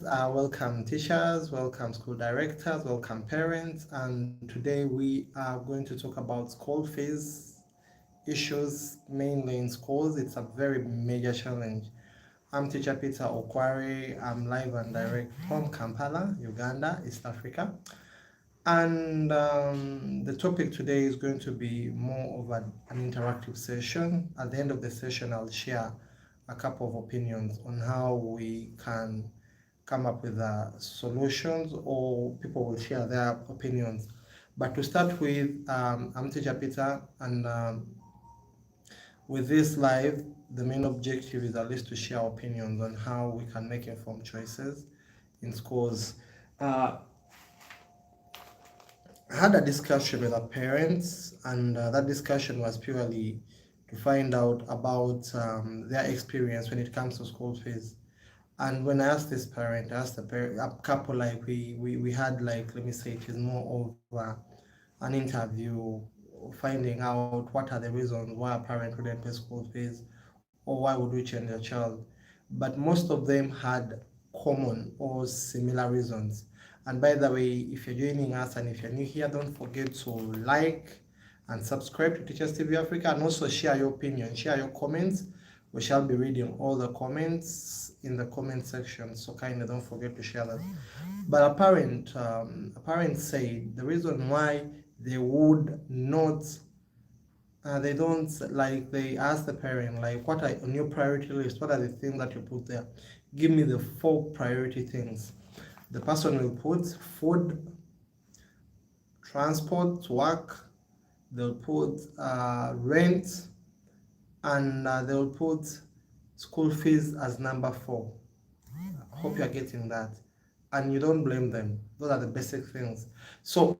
Welcome teachers, welcome school directors, welcome parents, and today we are going to talk about school fees issues mainly in schools. It's a very major challenge. I'm teacher Peter Okwari. I'm live and direct from Kampala, Uganda, East Africa. And the topic today is going to be more of an interactive session. At the end of the session, I'll share a couple of opinions on how we can come up with solutions, or people will share their opinions. But to start with, I'm teacher Peter, and with this live, the main objective is at least to share opinions on how we can make informed choices in schools. Uh, I had a discussion with our parents, and that discussion was purely to find out about their experience when it comes to school fees. And when I asked this parent, I asked a couple, like we had, like, let me say, it is more of an interview, finding out what are the reasons why a parent wouldn't pay school fees, or why would we change a child. But most of them had common or similar reasons. And by the way, if you're joining us and if you're new here, don't forget to like and subscribe to Teachers TV Africa, and also share your opinion, share your comments. We shall be reading all the comments in the comment section, so kindly don't forget to share that. But a parent said the reason why they would not, they don't, like, they ask the parent, like, what are on your priority list? What are the things that you put there? Give me the 4 priority things. The person will put food, transport to work, they'll put rent, and they'll put school fees as number 4. Hope you're getting that. And you don't blame them. Those are the basic things. So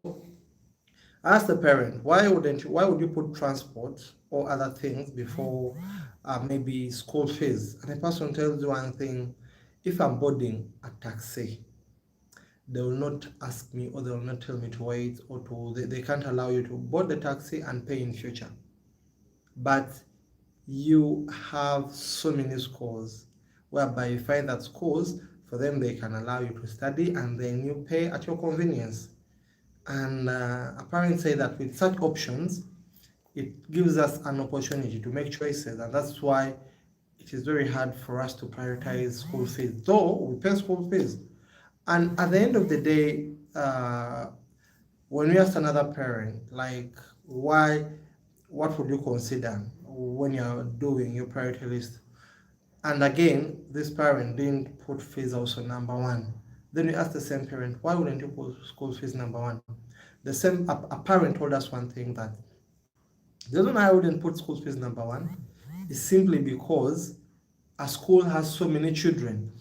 ask the parent, why would you put transport or other things before maybe school fees? And the person tells you one thing: if I'm boarding a taxi, they will not ask me, or they will not tell me to wait, or they can't allow you to board the taxi and pay in future. But you have so many schools whereby you find that schools, for them, they can allow you to study and then you pay at your convenience. And a parent say that with such options, it gives us an opportunity to make choices, and that's why it is very hard for us to prioritize school fees, though we pay school fees. And at the end of the day, when we ask another parent, like, what would you consider when you're doing your priority list? And again, this parent didn't put fees also number 1. Then we ask the same parent, why wouldn't you put school fees number 1? The same a parent told us one thing, that the reason I wouldn't put school fees number 1 is simply because a school has so many children.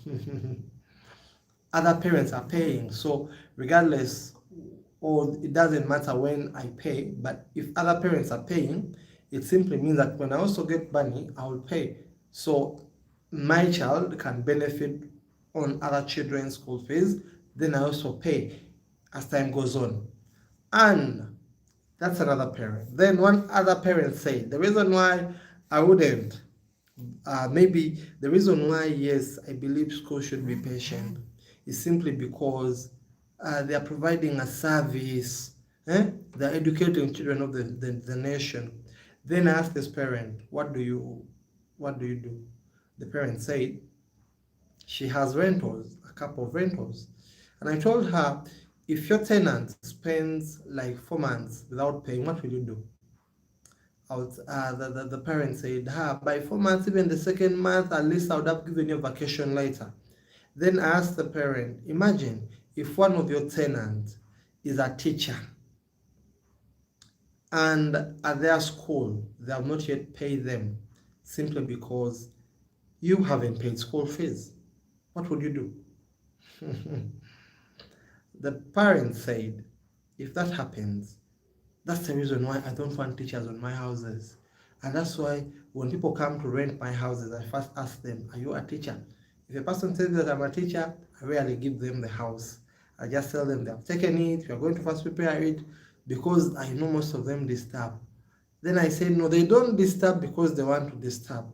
Other parents are paying, so regardless, or it doesn't matter when I pay, but if other parents are paying, it simply means that when I also get money, I will pay. So my child can benefit on other children's school fees, then I also pay as time goes on. And that's another parent. Then one other parent said, the reason why I wouldn't, maybe the reason why, yes, I believe schools should be patient, is simply because they are providing a service. They're educating children of the nation. Then I asked this parent, what do you do? The parent said she has rentals, a couple of rentals. And I told her, if your tenant spends like 4 months without paying, what will you do? The parent said, by 4 months, even the second month, at least I would have given you a vacation later. Then I asked the parent, imagine if one of your tenants is a teacher, and at their school, they have not yet paid them simply because you haven't paid school fees. What would you do? The parent said, if that happens, that's the reason why I don't want teachers on my houses. And that's why when people come to rent my houses, I first ask them, are you a teacher? If a person says that I'm a teacher, I rarely give them the house. I just tell them they have taken it, we are going to first prepare it, because I know most of them disturb. Then I say, no, they don't disturb because they want to disturb.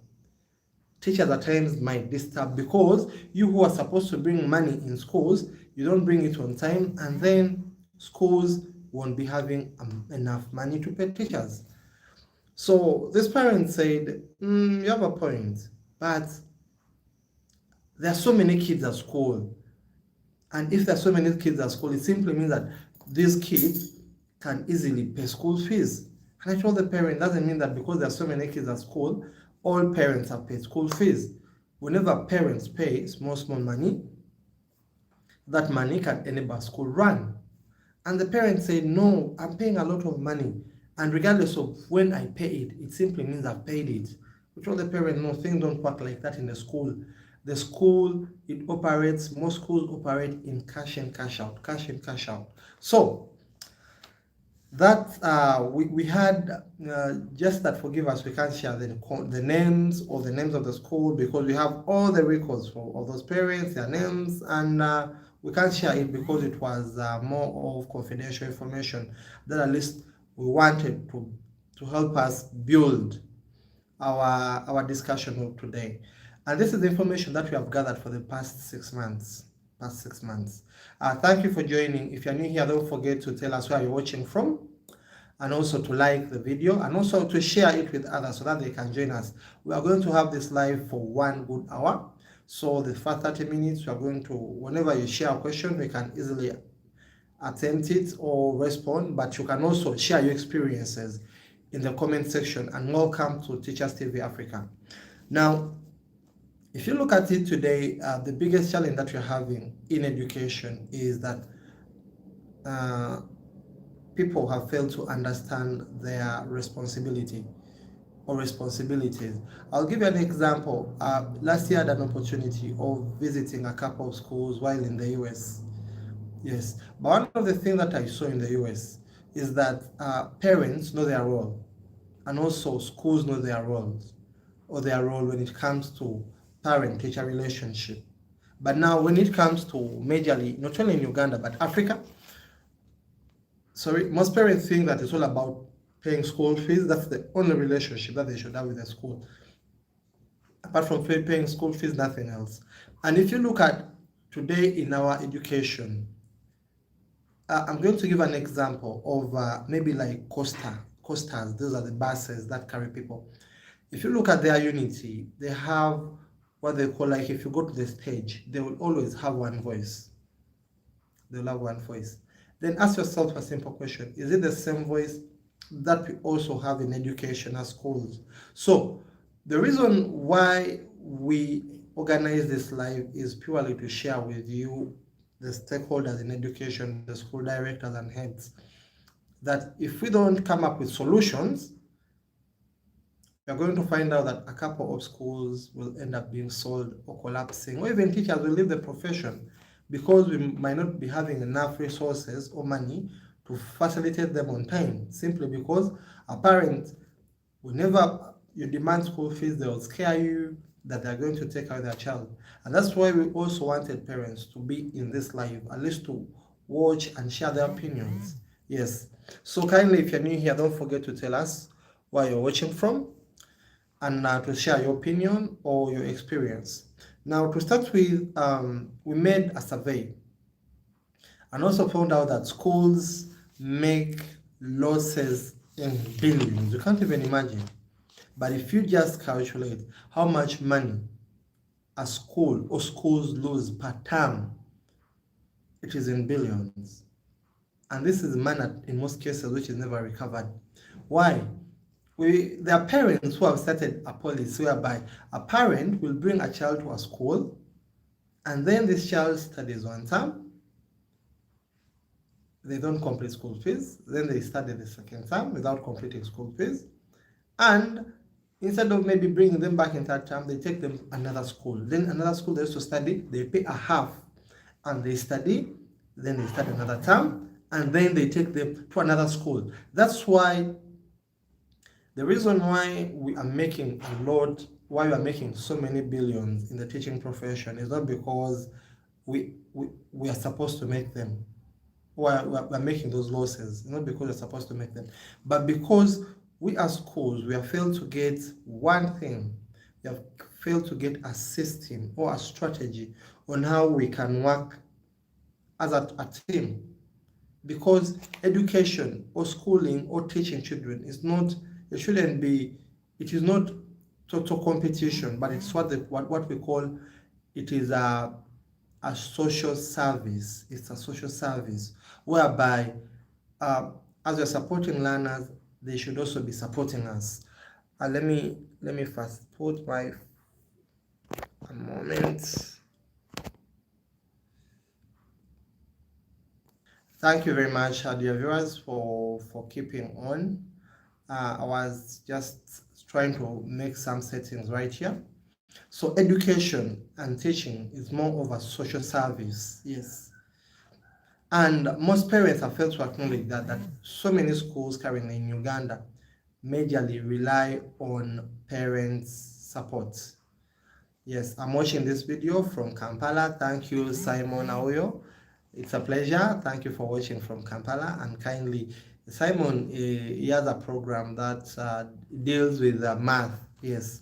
teachers at times might disturb, because you who are supposed to bring money in schools, you don't bring it on time, and then schools won't be having enough money to pay teachers. So this parent said, you have a point, but there are so many kids at school. And if there are so many kids at school, it simply means that these kids can easily pay school fees. And I told the parent, doesn't mean that because there are so many kids at school, all parents have paid school fees. Whenever parents pay small money, that money can enable school run. And the parent said, no, I'm paying a lot of money. And regardless of when I pay it, it simply means I've paid it. We told the parent, no, things don't work like that in the school. The school, it operates, most schools operate in cash in, cash out, cash in, cash out. So that we had just that, forgive us, we can't share the names or the names of the school, because we have all the records of those parents, their names, and we can't share it because it was more of confidential information that at least we wanted to help us build our discussion of today. And this is the information that we have gathered for the past 6 months. Thank you for joining. If you're new here, don't forget to tell us where you're watching from, and also to like the video, and also to share it with others so that they can join us. We are going to have this live for 1 good hour. So the first 30 minutes, we are going to, whenever you share a question, we can easily attempt it or respond, but you can also share your experiences in the comment section. And welcome to Teachers TV Africa. Now, if you look at it today, the biggest challenge that we're having in education is that people have failed to understand their responsibility or responsibilities. I'll give you an example. Last year I had an opportunity of visiting a couple of schools while in the US. Yes, but one of the things that I saw in the US is that parents know their role, and also schools know their roles, or their role when it comes to parent-teacher relationship. But now when it comes to majorly, not only in Uganda, but Africa, most parents think that it's all about paying school fees. That's the only relationship that they should have with the school. Apart from paying school fees, nothing else. And if you look at today in our education, I'm going to give an example of maybe like coasters. Those are the buses that carry people. If you look at their unity, they have what they call, like, if you go to the stage, they will always have one voice. They'll have one voice. Then ask yourself a simple question. Is it the same voice that we also have in education at schools? So the reason why we organize this live is purely to share with you, the stakeholders in education, the school directors and heads, that if we don't come up with solutions, you're going to find out that a couple of schools will end up being sold or collapsing, or even teachers will leave the profession because we might not be having enough resources or money to facilitate them on time, simply because a parent, whenever you demand school fees, they will scare you that they're going to take out their child. And that's why we also wanted parents to be in this live, at least to watch and share their opinions. Yes. So kindly, if you're new here, don't forget to tell us where you're watching from, and to share your opinion or your experience. Now, to start with, we made a survey and also found out that schools make losses in billions. You can't even imagine. But if you just calculate how much money a school or schools lose per term, it is in billions. And this is money in most cases which is never recovered. Why? There are parents who have started a policy whereby a parent will bring a child to a school, and then this child studies 1 term, they don't complete school fees, then they study the 2nd term without completing school fees, and instead of maybe bringing them back in 3rd term, they take them to another school. Then another school they used to study, they pay a half, and they study, then they study another term, and then they take them to another school. That's why the reason why we are making so many billions in the teaching profession is not because we are supposed to make them, we're making those losses, not because we're supposed to make them, but because we as schools, we have failed to get one thing. you have failed to get a system or a strategy on how we can work as a team. Because education or schooling or teaching children is not, it shouldn't be, it is not total competition, but it's what we call, it is a social service. It's a social service whereby uh, as we're supporting learners, they should also be supporting us. Let me first put my a moment. Thank you very much, dear viewers, for keeping on. I was just trying to make some settings right here. So education and teaching is more of a social service, yes. And most parents have failed to acknowledge that so many schools currently in Uganda majorly rely on parents' support. Yes, I'm watching this video from Kampala. Thank you, Simon Aoyo. It's a pleasure. Thank you for watching from Kampala. And kindly, Simon, he has a program that deals with math. Yes,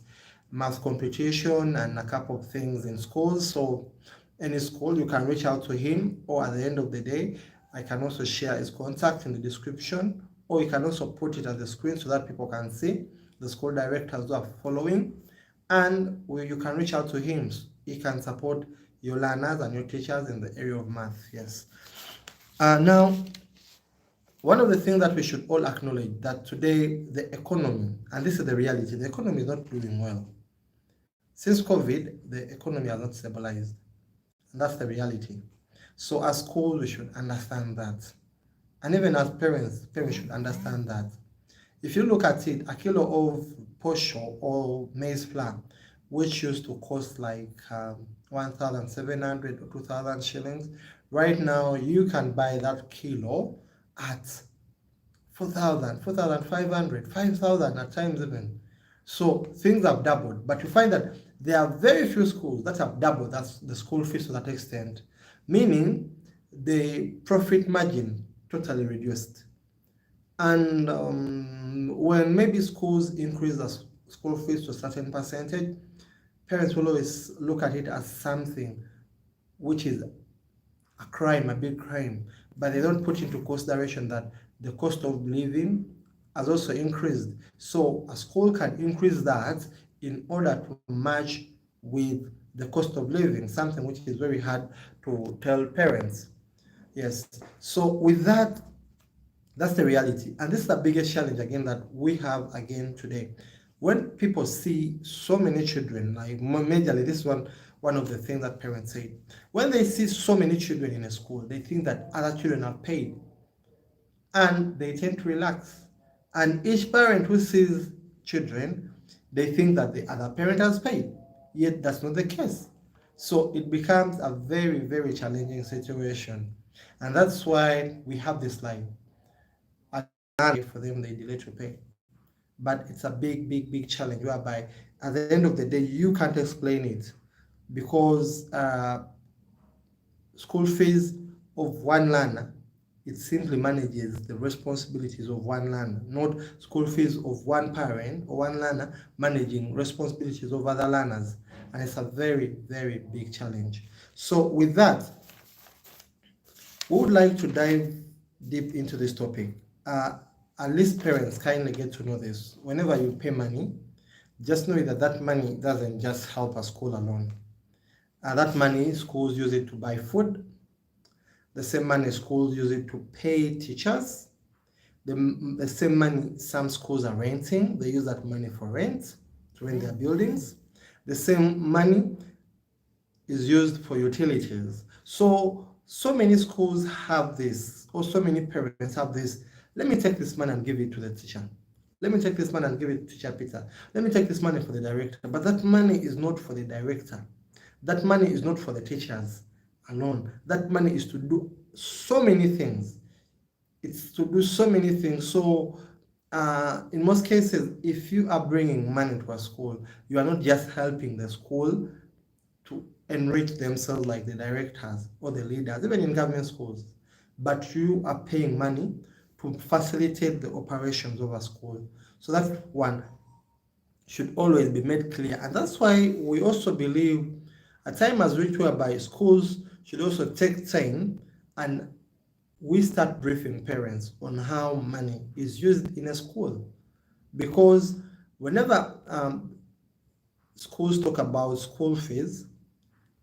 math competition and a couple of things in schools. So any school, you can reach out to him, or at the end of the day, I can also share his contact in the description, or you can also put it on the screen so that people can see the school directors who are following, and where you can reach out to him. He can support your learners and your teachers in the area of math. Yes. Now, one of the things that we should all acknowledge, that today the economy, and this is the reality, the economy is not doing well. Since COVID, the economy has not stabilized, and that's the reality. So as schools, we should understand that, and even as parents should understand that. If you look at it, a kilo of posho or maize flour, which used to cost like 1,700 or 2,000 shillings, right now you can buy that kilo at 4,000, 4,500, 5,000 at times even. So things have doubled, but you find that there are very few schools that have doubled that's the school fees to that extent, meaning the profit margin totally reduced. And when maybe schools increase the school fees to a certain percentage, parents will always look at it as something which is a crime, a big crime, but they don't put into consideration that the cost of living has also increased. So a school can increase that in order to match with the cost of living, something which is very hard to tell parents. Yes. So with that, that's the reality. And this is the biggest challenge again that we have again today. When people see so many children, like majorly, this one of the things that parents say, when they see so many children in a school, they think that other children are paid, and they tend to relax. And each parent who sees children, they think that the other parent has paid, yet that's not the case. So it becomes a very, very challenging situation. And that's why we have this line, for them, they delay to pay. But it's a big, big, big challenge whereby at the end of the day, you can't explain it, because school fees of one learner, it simply manages the responsibilities of one learner, not school fees of one parent or one learner managing responsibilities of other learners. And it's a very, very big challenge. So with that, we would like to dive deep into this topic. At least parents kindly get to know this. Whenever you pay money, just know that that money doesn't just help a school alone. That money, schools use it to buy food. The same money, schools use it to pay teachers. The same money, some schools are renting. They use that money for rent, to rent their buildings. The same money is used for utilities. So many schools have this, or so many parents have this. Let me take this money and give it to the teacher. Let me take this money and give it to Teacher Peter. Let me take this money for the director. But that money is not for the director. That money is not for the teachers alone. That money is to do so many things. It's to do so many things. So in most cases, if you are bringing money to a school, you are not just helping the school to enrich themselves like the directors or the leaders, even in government schools, but you are paying money to facilitate the operations of a school. So that's one. should always be made clear. And that's why we also believe a time has reached whereby schools should also take time and we start briefing parents on how money is used in a school. Because whenever schools talk about school fees,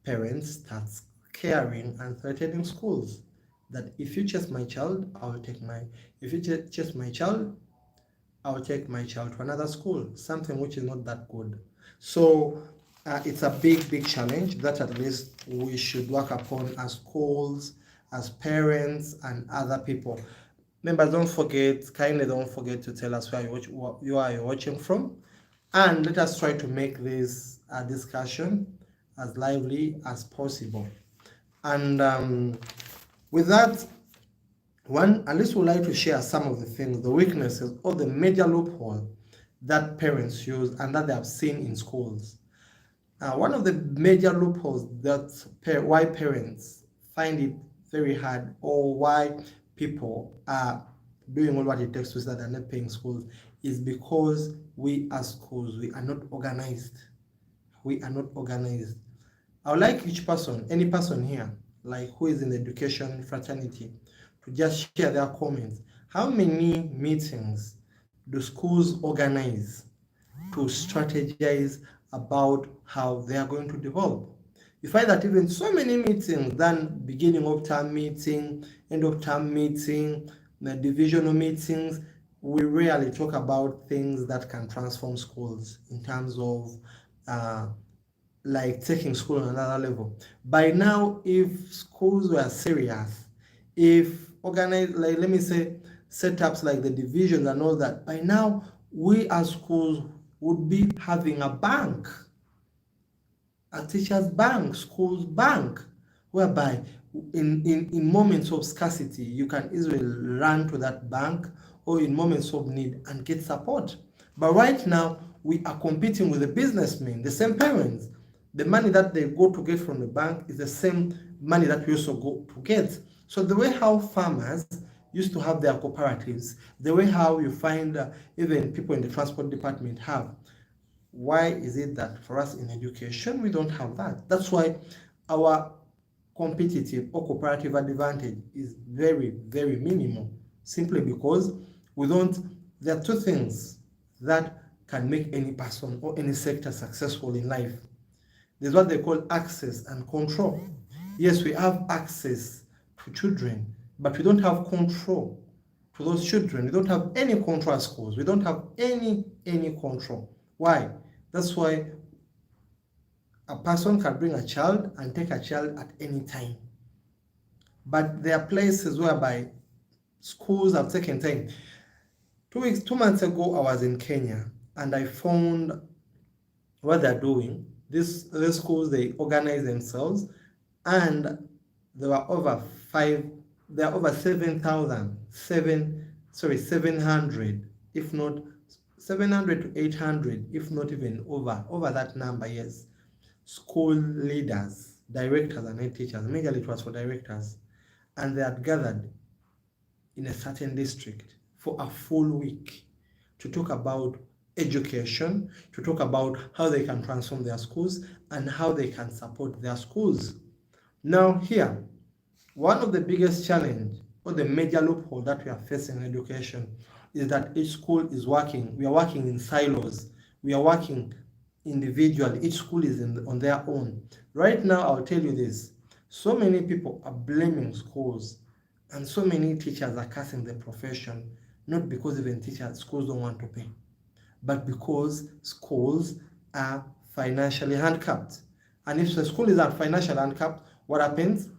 parents start caring and threatening schools that if you chase my child, I will take my, if you chase my child, I'll take my child to another school, something which is not that good. So it's a big challenge that at least we should work upon as schools, as parents, and other people. Members, kindly don't forget to tell us where you are watching from, and let us try to make this discussion as lively as possible. And with that, at least would like to share some of the things, the weaknesses or the major loophole that parents use and that they have seen in schools. One of the major loopholes why parents find it very hard, or why people are doing all what it takes to say that they're not paying schools, is because we as schools, we are not organized. We are not organized. I would like each person, any person here, like who is in the education fraternity, to just share their comments. How many meetings do schools organize to strategize about how they are going to develop? You find that even so many meetings, than beginning of term meeting, end of term meeting, the divisional meetings, we rarely talk about things that can transform schools in terms of like taking school on another level. By now, if schools were serious, if organized, like let me say, setups like the divisions and all that, by now we as schools would be having a bank, a teacher's bank, school's bank, whereby in moments of scarcity, you can easily run to that bank, or in moments of need and get support. But right now, we are competing with the businessmen, the same parents. The money that they go to get from the bank is the same money that we also go to get. So the way how farmers used to have their cooperatives, the way how you find even people in the transport department have, why is it that for us in education we don't have that? That's why our competitive or cooperative advantage is very minimal, simply because we don't, there are two things that can make any person or any sector successful in life. There's what they call access and control. Yes, we have access to children, but we don't have control to those children. We don't have any control as schools. We don't have any control. Why? That's why a person can bring a child and take a child at any time. But there are places whereby schools have taken time. 2 months ago, I was in Kenya and I found what they're doing. These schools, they organize themselves, and there are over 700, if not 700 to 800, if not even over that number, yes, school leaders, directors and head teachers, majorly it was for directors, and they had gathered in a certain district for a full week to talk about education, to talk about how they can transform their schools and how they can support their schools. Now here, one of the biggest challenge or the major loophole that we are facing in education is that each school is working, we are working in silos, we are working individually, each school is on their own. Right now, I'll tell you this, so many people are blaming schools and so many teachers are cursing the profession, not because even schools don't want to pay, but because schools are financially handicapped. And if the school is financially handicapped, what happens?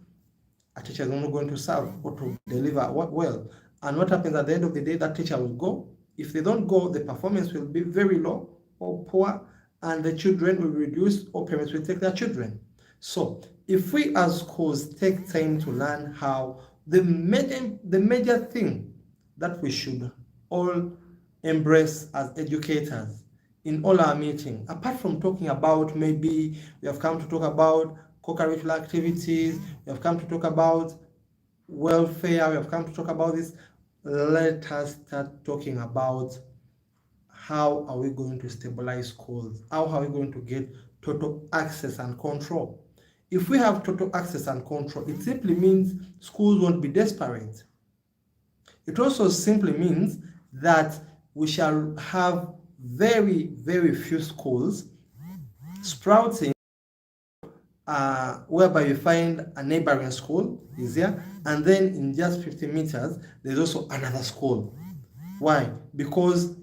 A teacher is not going to serve or to deliver well. And what happens at the end of the day? That teacher will go. If they don't go, the performance will be very low or poor, and the children will reduce, or parents will take their children. So if we as schools take time to learn how, the major thing that we should all embrace as educators in all our meetings, apart from talking about, maybe we have come to talk about co-curricular activities, we have come to talk about welfare, we have come to talk about this, let us start talking about how are we going to stabilize schools? How are we going to get total access and control? If we have total access and control, it simply means schools won't be desperate. It also simply means that we shall have very, very few schools sprouting, whereby you find a neighboring school is here, and then in just 50 meters, there's also another school. Why? Because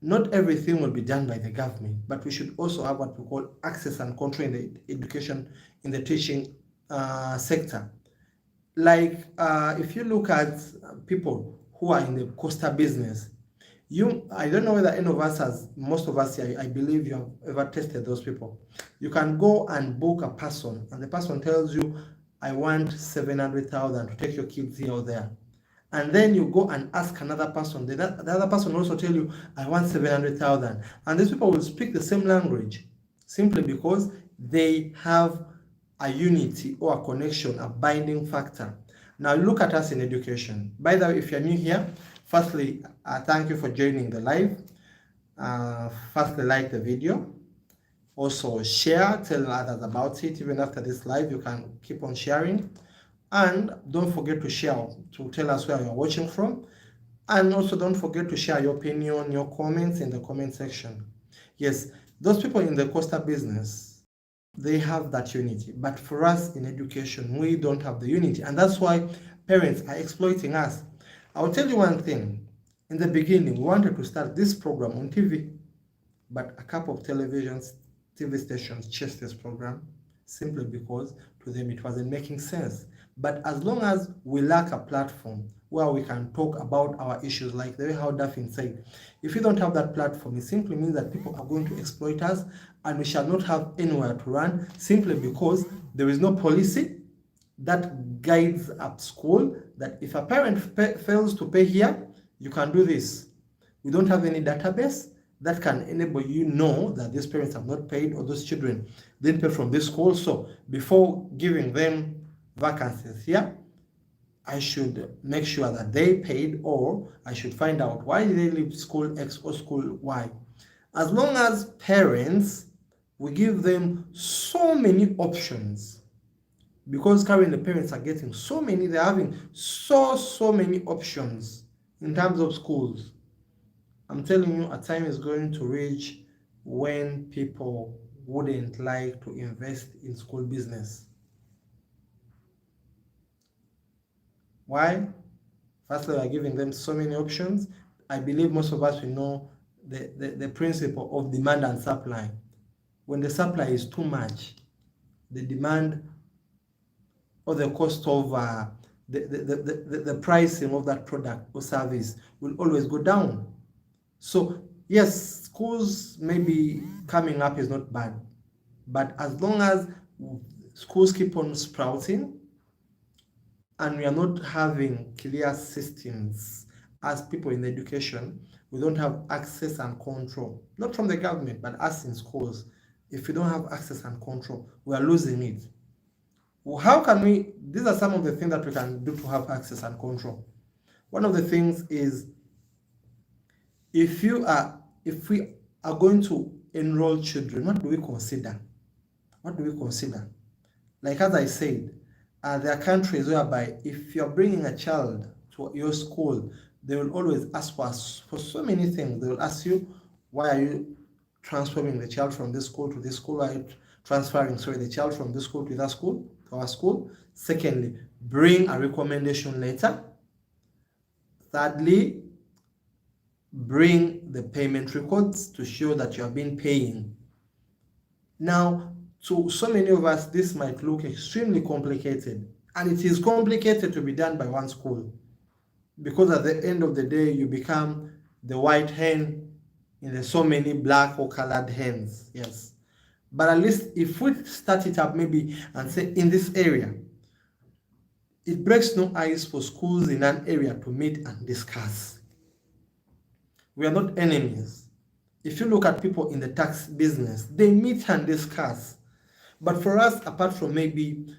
not everything will be done by the government, but we should also have what we call access and control in the education, in the teaching sector. Like if you look at people who are in the coastal business, I don't know whether any of us has, most of us here, I believe you have ever tested those people. You can go and book a person, and the person tells you, I want 700,000 to take your kids here or there. And then you go and ask another person, the other person will also tell you, I want 700,000. And these people will speak the same language simply because they have a unity or a connection, a binding factor. Now look at us in education. By the way, if you're new here, firstly, thank you for joining the live. Firstly, like the video. Also share, tell others about it. Even after this live, you can keep on sharing. And don't forget to share, to tell us where you're watching from. And also don't forget to share your opinion, your comments in the comment section. Yes, those people in the coastal business, they have that unity. But for us in education, we don't have the unity. And that's why parents are exploiting us. I'll tell you one thing. In the beginning, we wanted to start this program on TV, but a couple of TV stations chased this program simply because to them it wasn't making sense. But as long as we lack a platform where we can talk about our issues, like the way how Daphne said, if we don't have that platform, it simply means that people are going to exploit us, and we shall not have anywhere to run simply because there is no policy that guides at school that if a parent fails to pay here, you can do this. We don't have any database that can enable you know that these parents have not paid or those children didn't pay from this school. So before giving them vacancies here, I should make sure that they paid, or I should find out why they leave school X or school Y. As long as parents, we give them so many options, because currently parents are getting so many, they're having so many options in terms of schools. I'm telling you, a time is going to reach when people wouldn't like to invest in school business. Why? Firstly, we're giving them so many options. I believe most of us will know the principle of demand and supply. When the supply is too much, the demand or the cost of the pricing of that product or service will always go down. So yes, schools maybe coming up is not bad, but as long as schools keep on sprouting and we are not having clear systems as people in education, we don't have access and control, not from the government, but us in schools. If we don't have access and control, we are losing it. Well, how can we, these are some of the things that we can do to have access and control. One of the things is, if we are going to enroll children, what do we consider? What do we consider? Like as I said, there are countries whereby if you're bringing a child to your school, they will always ask for so many things. They will ask you, why are you transferring the child from this school to this school? Why are you transferring, the child from this school to that school, to our school? Secondly, bring a recommendation letter. Thirdly, bring the payment records to show that you have been paying. Now, to so many of us, this might look extremely complicated, and it is complicated to be done by one school, because at the end of the day, you become the white hen in the so many black or colored hens. Yes, but at least if we start it up maybe and say in this area, it breaks no ice for schools in an area to meet and discuss. We are not enemies. If you look at people in the tax business, they meet and discuss. But for us, apart from maybe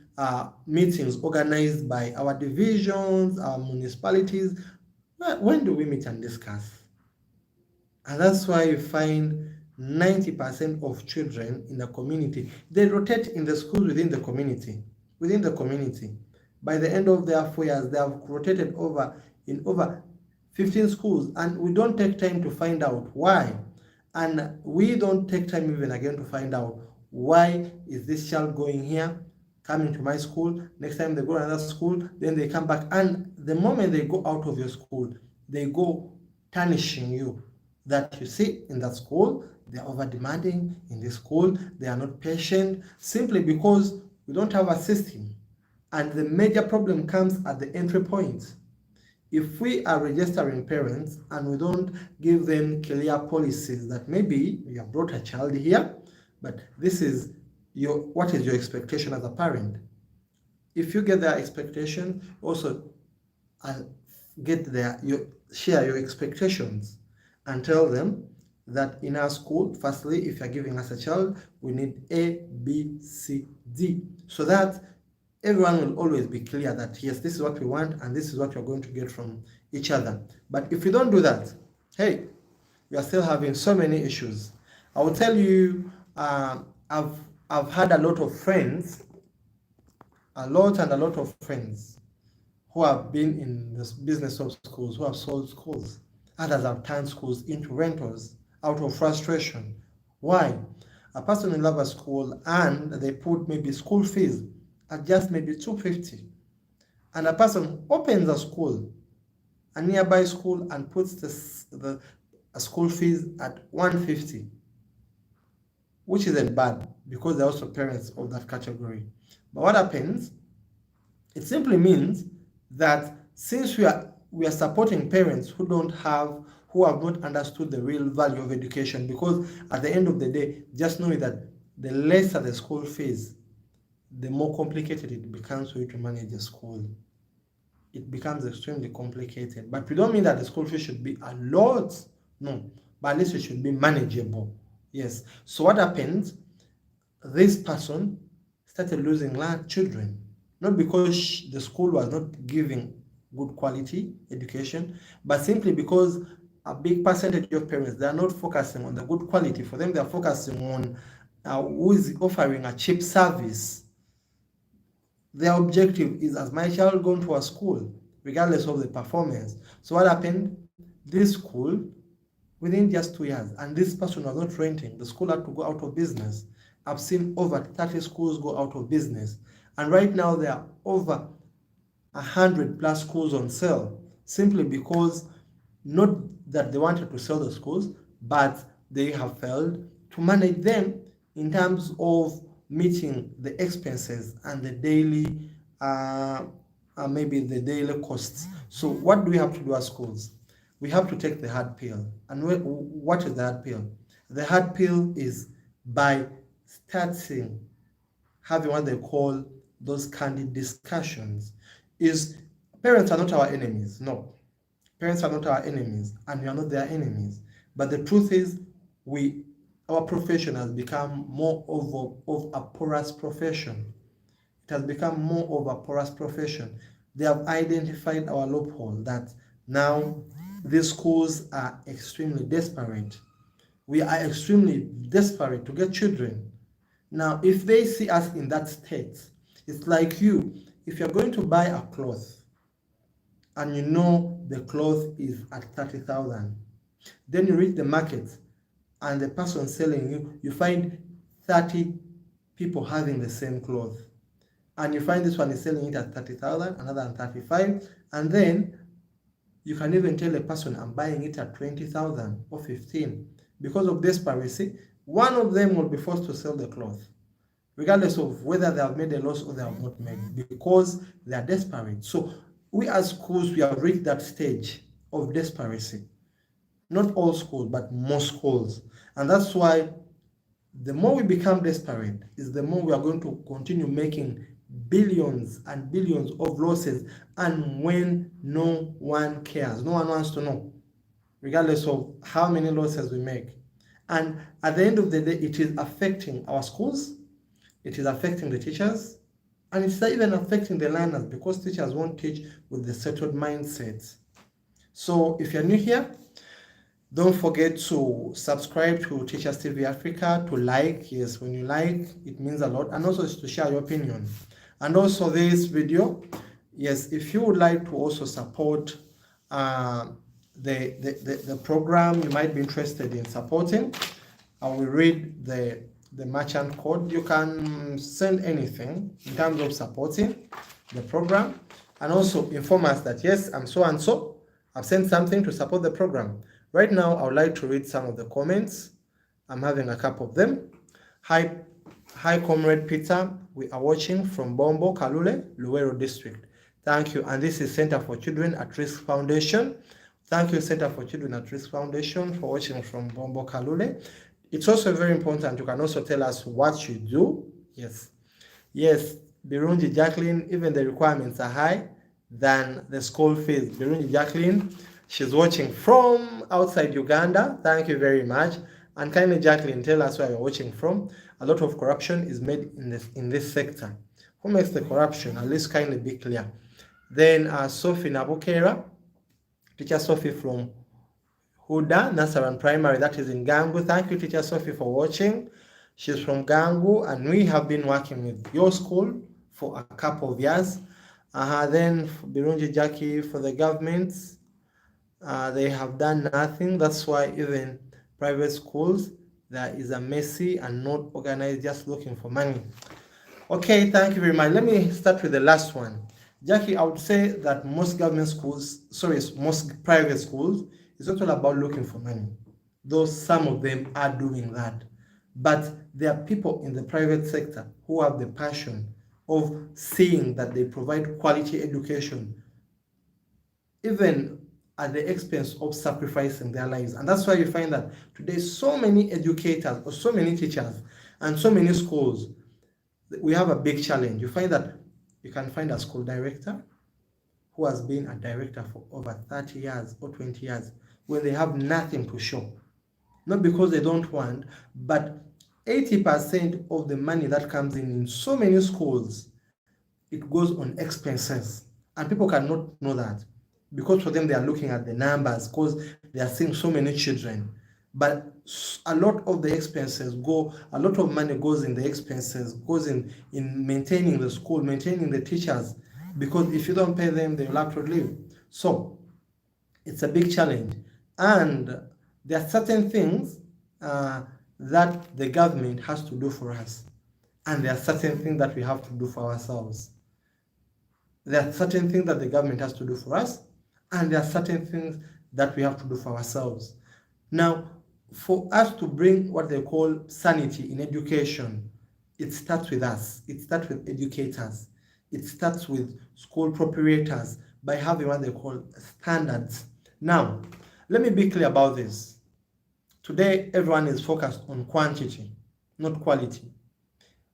meetings organized by our divisions, our municipalities, when do we meet and discuss? And that's why you find 90% of children in the community, they rotate in the schools within the community. Within the community. By the end of their 4 years, they have rotated over 15 schools, and we don't take time to find out why. And we don't take time even again to find out why is this child going here, coming to my school, next time they go to another school, then they come back. And the moment they go out of your school, they go tarnishing you. That you see in that school, they are over demanding. In this school, they are not patient, simply because we don't have a system. And the major problem comes at the entry point. If we are registering parents and we don't give them clear policies that maybe you have brought a child here, but this is what is your expectation as a parent? If you get their expectation, also share your expectations and tell them that in our school, firstly, if you're giving us a child, we need A, B, C, D, so that everyone will always be clear that yes, this is what we want and this is what you're going to get from each other. But if you don't do that, hey, we are still having so many issues. I will tell you, I've had a lot of friends, a lot of friends who have been in this business of schools, who have sold schools. Others have turned schools into rentals out of frustration. Why? A person will love a school and they put maybe school fees at just maybe $250, and a person opens a school, a nearby school, and puts the school fees at $150, which isn't bad because they're also parents of that category. But what happens? It simply means that since we are supporting parents who have not understood the real value of education, because at the end of the day, just know that the lesser the school fees, the more complicated it becomes for you to manage a school. It becomes extremely complicated. But we don't mean that the school fee should be a lot, no, but at least it should be manageable. Yes. So what happened? This person started losing children, not because the school was not giving good quality education, but simply because a big percentage of parents, they are not focusing on the good quality. For them, they are focusing on who is offering a cheap service. Their objective is, as my child going to a school, regardless of the performance. So what happened? This school, within just 2 years, and this person was not renting, the school had to go out of business. I've seen over 30 schools go out of business. And right now there are over 100 plus schools on sale, simply because not that they wanted to sell the schools, but they have failed to manage them in terms of meeting the expenses and the daily, maybe the daily costs. So what do we have to do as schools? We have to take the hard pill. And what is the hard pill? The hard pill is by starting having what they call those candid discussions. Is parents are not our enemies. No, parents are not our enemies, and we are not their enemies. But the truth is, our profession has become more of a porous profession. It has become more of a porous profession. They have identified our loophole that now these schools are extremely desperate. We are extremely desperate to get children. Now, if they see us in that state, it's like if you're going to buy a cloth and you know the cloth is at 30,000, then you reach the market and the person selling you find 30 people having the same cloth, and you find this one is selling it at 30,000, another at 35, and then you can even tell a person, I'm buying it at 20,000 or 15. Because of desperation, one of them will be forced to sell the cloth, regardless of whether they have made a loss or they have not made, because they are desperate. So we as schools, we have reached that stage of desperation. Not all schools, but most schools. And that's why the more we become desperate, is the more we are going to continue making billions and billions of losses, and when no one cares, no one wants to know, regardless of how many losses we make. And at the end of the day, it is affecting our schools, it is affecting the teachers, and it's even affecting the learners, because teachers won't teach with the settled mindset. So if you're new here, Don't forget to subscribe to Teachers TV Africa, to like. Yes, when you like, it means a lot. And also to share your opinion. And also this video, yes, if you would like to also support the program you might be interested in supporting, I will read the merchant code. You can send anything in terms of supporting the program, and also inform us that yes, I'm so and so, I've sent something to support the program. Right now, I would like to read some of the comments. I'm having a couple of them. Hi, Comrade Peter. We are watching from Bombo, Kalule, Luwero District. Thank you. And this is Center for Children at Risk Foundation. Thank you, Center for Children at Risk Foundation, for watching from Bombo, Kalule. It's also very important. You can also tell us what you do. Yes, Birungi Jacqueline, even the requirements are high than the school fees. Birungi Jacqueline, she's watching from outside Uganda. Thank you very much. And kindly, Jacqueline, tell us where you're watching from. A lot of corruption is made in this sector. Who makes the corruption? At least kindly be clear. Then Sophie Nabukera, teacher Sophie from Huda, Nasaran Primary, that is in Gangu. Thank you, teacher Sophie, for watching. She's from Gangu, and we have been working with your school for a couple of years. Then Birungi Jackie, for the governments, they have done nothing. That's why even private schools, there is a messy and not organized, just looking for money. Okay, thank you very much. Let me start with the last one. Jackie, I would say that most government schools, most private schools, it's not all about looking for money, though some of them are doing that. But there are people in the private sector who have the passion of seeing that they provide quality education, even at the expense of sacrificing their lives. And that's why you find that today so many educators or so many teachers and so many schools, we have a big challenge. You find that you can find a school director who has been a director for over 30 years or 20 years when they have nothing to show. Not because they don't want, but 80% of the money that comes in so many schools, it goes on expenses. And people cannot know that, because for them they are looking at the numbers, because they are seeing so many children. But a lot of the expenses a lot of money goes in the expenses, goes in maintaining the school, maintaining the teachers, because if you don't pay them, they will have to leave. So it's a big challenge. And there are certain things that the government has to do for us. And there are certain things that we have to do for ourselves. There are certain things that the government has to do for us, and there are certain things that we have to do for ourselves. Now, for us to bring what they call sanity in education, it starts with us. It starts with educators. It starts with school proprietors by having what they call standards. Now, let me be clear about this. Today, everyone is focused on quantity, not quality.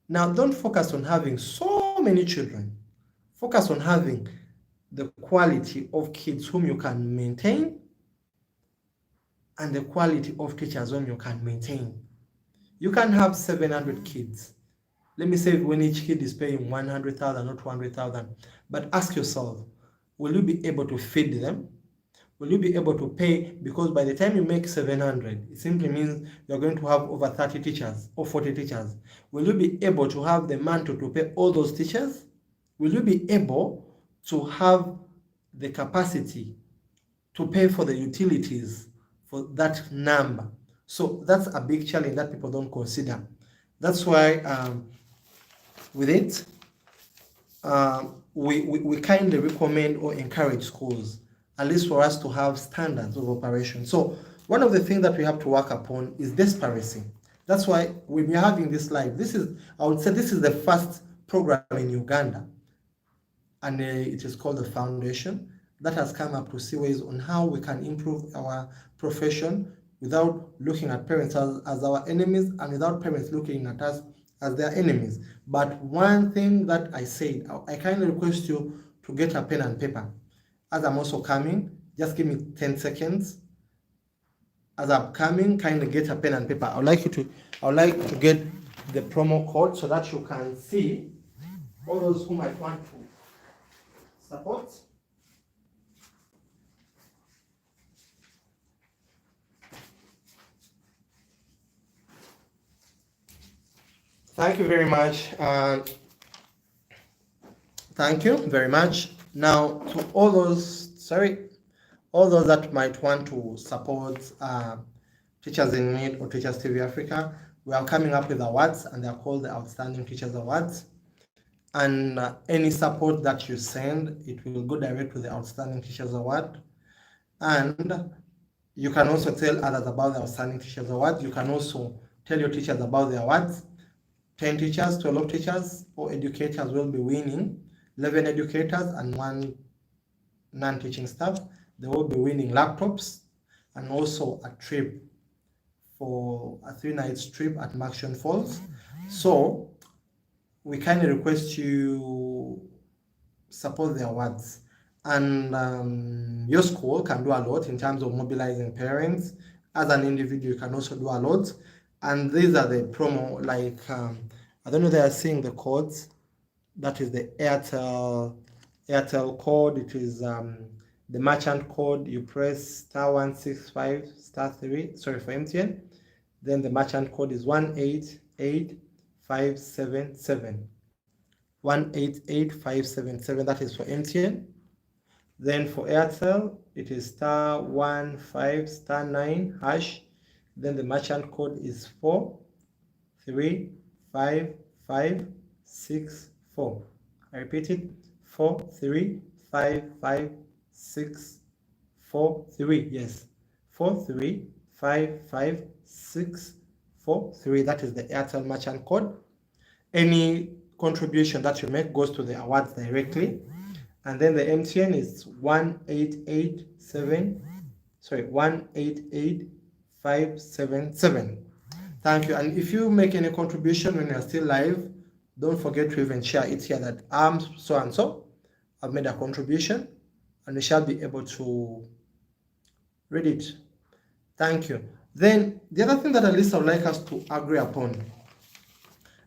Now, don't focus on having so many children. Focus on having the quality of kids whom you can maintain and the quality of teachers whom you can maintain. You can have 700 kids. Let me say when each kid is paying 100,000 or 200,000, but ask yourself, will you be able to feed them? Will you be able to pay? Because by the time you make 700, it simply means you're going to have over 30 teachers or 40 teachers. Will you be able to have the mantle to pay all those teachers? Will you be able to have the capacity to pay for the utilities for that number? So that's a big challenge that people don't consider. That's why with it, we kindly recommend or encourage schools, at least for us to have standards of operation. So one of the things that we have to work upon is despairacy. That's why when we're having this live, I would say this is the first program in Uganda, and it is called the Foundation, that has come up to see ways on how we can improve our profession without looking at parents as our enemies, and without parents looking at us as their enemies. But one thing that I said, I kindly request you to get a pen and paper. As I'm also coming, just give me 10 seconds. As I'm coming, kindly get a pen and paper. I would like to get the promo code so that you can see all those who might want to support. Thank you very much. Thank you very much. Now, to all those that might want to support Teachers in Need or Teachers TV Africa, we are coming up with awards, and they are called the Outstanding Teachers Awards. And any support that you send, it will go direct to the Outstanding Teachers Award. And you can also tell others about the Outstanding Teachers Award. You can also tell your teachers about the awards. 10 teachers, 12 teachers, or educators will be winning. 11 educators and 1 non-teaching staff. They will be winning laptops and also a trip for a 3-night trip at Maction Falls. So we kindly request you support the awards. And your school can do a lot in terms of mobilizing parents. As an individual, you can also do a lot. And these are the promo, like, I don't know if they are seeing the codes. That is the Airtel code. It is the merchant code. You press *165 *3, sorry, for MTN. Then the merchant code is 188577. 188577, that is for MTN. Then for Airtel, it is *15 *9 hash. Then the merchant code is 43556. I repeat it, 4355643. Yes, 4355643. That is the Airtel merchant code. Any contribution that you make goes to the awards directly. And then the MTN is 188577. Thank you. And if you make any contribution when you're still live, don't forget to even share it here that I'm so and so, I've made a contribution, and we shall be able to read it. Thank you. Then the other thing that at least I would like us to agree upon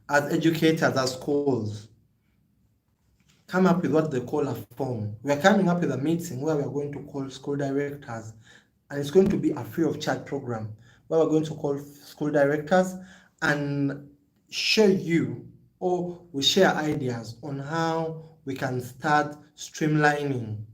as educators, as schools, come up with what they call a form. We are coming up with a meeting where we are going to call school directors, and it's going to be a free of charge program where we're going to call school directors and show you, or we share ideas on how we can start streamlining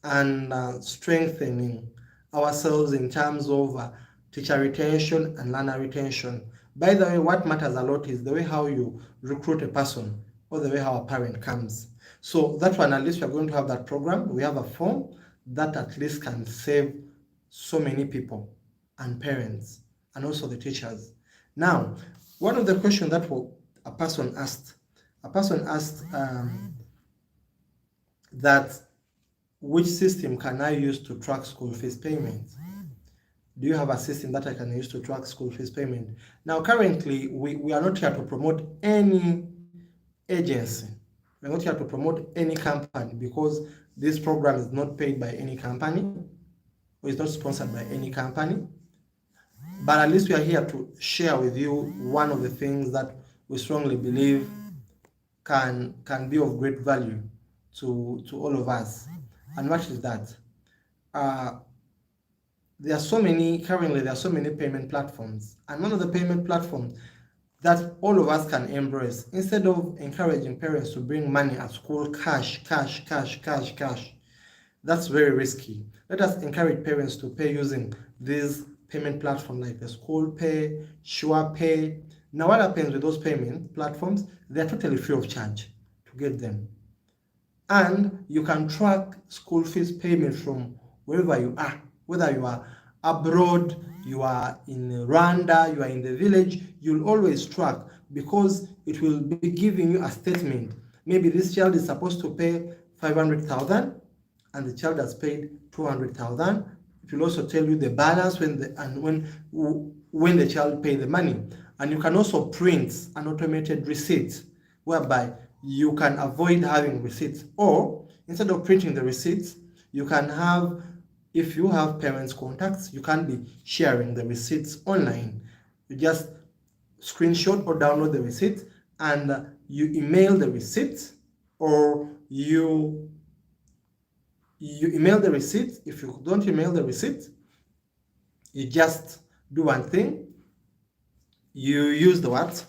and strengthening ourselves in terms of teacher retention and learner retention. By the way, what matters a lot is the way how you recruit a person, or the way how a parent comes. So that one, at least we are going to have that program. We have a form that at least can save so many people and parents and also the teachers. Now, one of the questions that a person asked that which system can I use to track school fees payment? Do you have a system that I can use to track school fees payment? Now, currently, we are not here to promote any agency. We're not here to promote any company, because this program is not paid by any company, or is not sponsored by any company. But at least we are here to share with you one of the things that we strongly believe can be of great value to all of us. And what is that? Currently there are so many payment platforms, and one of the payment platforms that all of us can embrace, instead of encouraging parents to bring money at school, cash, that's very risky. Let us encourage parents to pay using these payment platforms like the School Pay, Sure Pay. Now, what happens with those payment platforms? They're totally free of charge to get them. And you can track school fees payment from wherever you are, whether you are abroad, you are in Rwanda, you are in the village, you'll always track, because it will be giving you a statement. Maybe this child is supposed to pay 500,000 and the child has paid 200,000. It will also tell you the balance when the child paid the money. And you can also print an automated receipt, whereby you can avoid having receipts, or instead of printing the receipts, you can have, if you have parents' contacts, you can be sharing the receipts online. You just screenshot or download the receipt, and you email the receipt, or you email the receipt. If you don't email the receipt, you just do one thing. You use the what?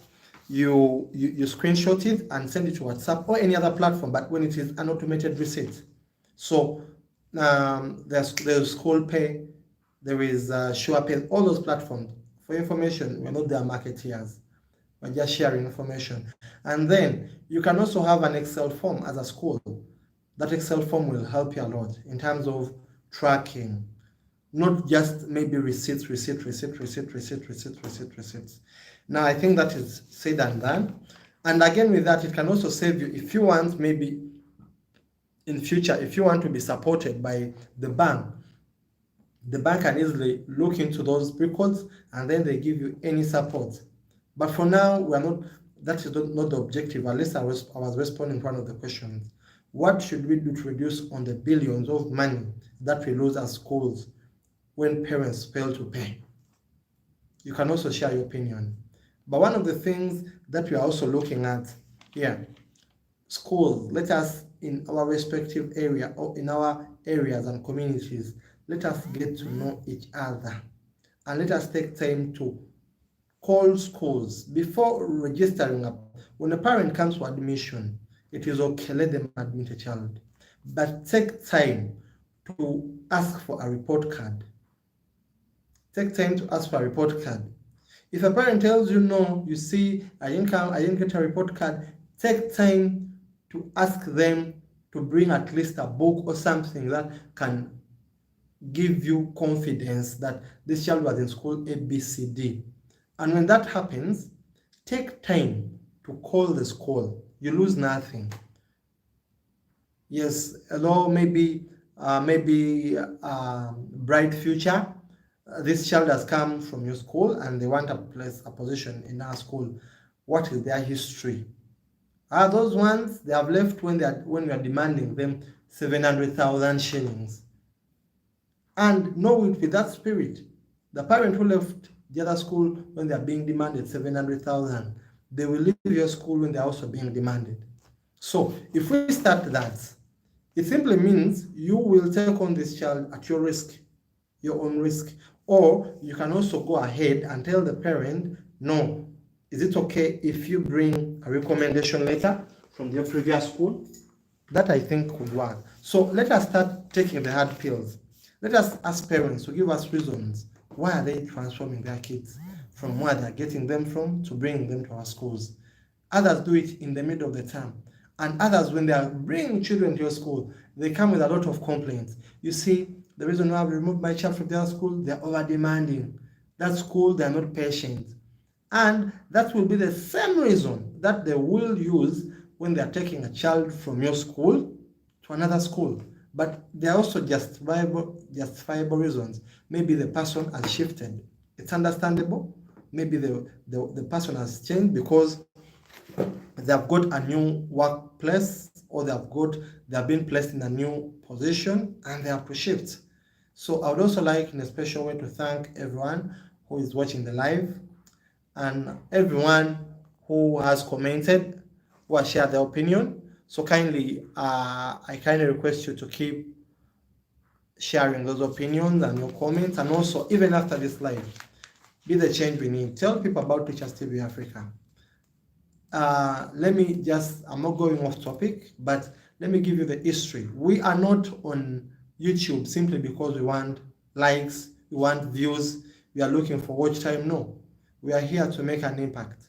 you screenshot it and send it to WhatsApp or any other platform, but when it is an automated receipt. So there's School Pay, there is SurePay, all those platforms. For information, we're not their marketeers. We're just sharing information. And then you can also have an Excel form as a school. That Excel form will help you a lot in terms of tracking, not just maybe receipts. Now, I think that is said and done. And again, with that, it can also save you if you want, maybe in future, if you want to be supported by the bank can easily look into those records and then they give you any support. But for now, we are not, that is not the objective. At least I was responding to one of the questions. What should we do to reduce on the billions of money that we lose as schools when parents fail to pay? You can also share your opinion. But one of the things that we are also looking at here, schools, let us in our respective area or in our areas and communities, let us get to know each other and let us take time to call schools before registering up. When a parent comes for admission, it is okay, let them admit a child, but take time to ask for a report card. Take time to ask for a report card. If a parent tells you no, you see, I didn't get a report card, take time to ask them to bring at least a book or something that can give you confidence that this child was in school ABCD. And when that happens, take time to call the school. You lose nothing. Yes, although maybe bright future, this child has come from your school and they want a position in our school. What is their history? Are those ones they have left when we are demanding them 700,000 shillings? And know it with that spirit. The parent who left the other school when they are being demanded 700,000, they will leave your school when they are also being demanded. So if we start that, it simply means you will take on this child at your risk, your own risk. Or you can also go ahead and tell the parent, no, is it okay if you bring a recommendation letter from your previous school? That I think could work. So let us start taking the hard pills. Let us ask parents to give us reasons. Why are they transforming their kids from where they're getting them from to bringing them to our schools? Others do it in the middle of the term. And others, when they are bringing children to your school, they come with a lot of complaints. You see, the reason why I've removed my child from their school, they're over-demanding. That school, they're not patient. And that will be the same reason that they will use when they're taking a child from your school to another school. But they're also justifiable reasons. Maybe the person has shifted. It's understandable. Maybe the person has changed because they have got a new workplace or they have been placed in a new position and they have to shift. So I would also like in a special way to thank everyone who is watching the live and everyone who has commented, who has shared their opinion. So kindly, I kindly request you to keep sharing those opinions and your comments, and also even after this live, be the change we need. Tell people about Teachers TV Africa. I'm not going off topic, but let me give you the history. We are not on YouTube simply because we want likes, we want views, we are looking for watch time. No, we are here to make an impact.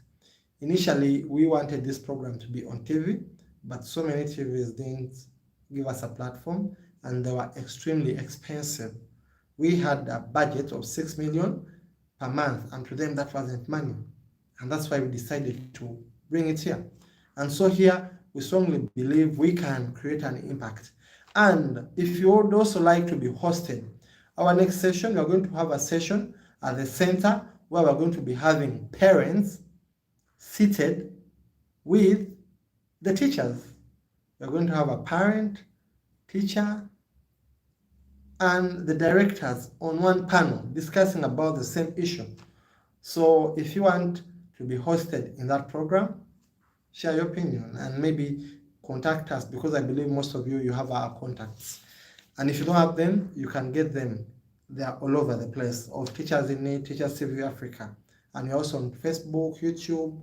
Initially, we wanted this program to be on TV, but so many TVs didn't give us a platform and they were extremely expensive. We had a budget of 6 million per month, and to them that wasn't money. And that's why we decided to bring it here. And so here, we strongly believe we can create an impact. And if you would also like to be hosted, our next session, we are going to have a session at the center where we're going to be having parents seated with the teachers. We're going to have a parent, teacher, and the directors on one panel discussing about the same issue. So if you want to be hosted in that program, share your opinion and maybe contact us, because I believe most of you have our contacts. And if you don't have them, you can get them. They are all over the place, of Teachers in Need, Teachers TV Africa. And we're also on Facebook, YouTube,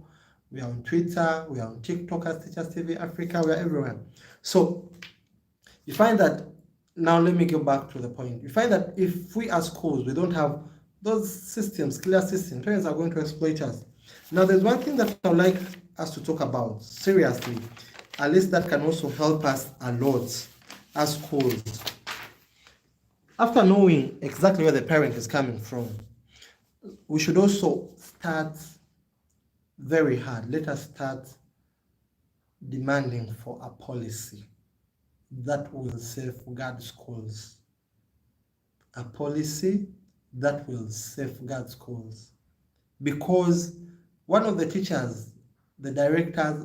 we are on Twitter, we are on TikTok as Teachers TV Africa, we are everywhere. So you find that, now let me go back to the point. You find that if we as schools, we don't have those systems, clear systems, parents are going to exploit us. Now there's one thing that I would like us to talk about seriously, at least that can also help us a lot as schools. After knowing exactly where the parent is coming from, we should also start very hard. Let us start demanding for a policy that will safeguard schools. A policy that will safeguard schools. Because one of the teachers, the directors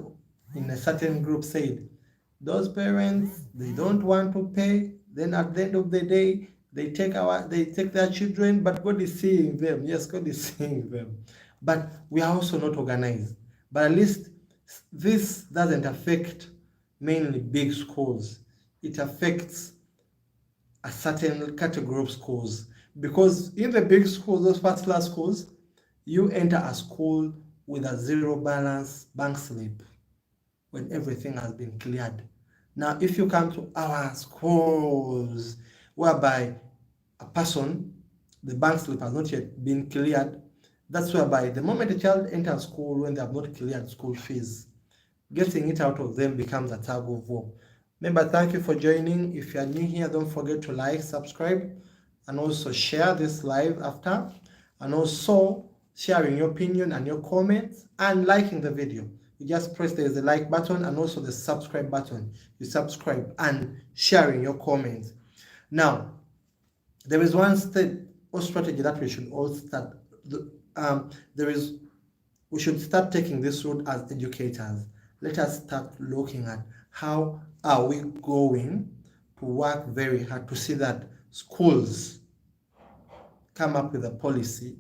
in a certain group said, those parents, they don't want to pay, then at the end of the day, they take their children, but God is seeing them. Yes, God is seeing them. But we are also not organized. But at least this doesn't affect mainly big schools. It affects a certain category of schools. Because in the big schools, those first-class schools, you enter a school with a zero balance bank slip when everything has been cleared. Now, if you come to our schools whereby a person, the bank slip has not yet been cleared, that's whereby the moment a child enters school when they have not cleared school fees, getting it out of them becomes a tug of war. Remember, thank you for joining. If you are new here, don't forget to like, subscribe, and also share this live after, and also sharing your opinion and your comments and liking the video. You just press the like button and also the subscribe button. You subscribe and sharing your comments. Now, there is one step or strategy that we should all start. We should start taking this road as educators. Let us start looking at how are we going to work very hard to see that schools come up with a policy.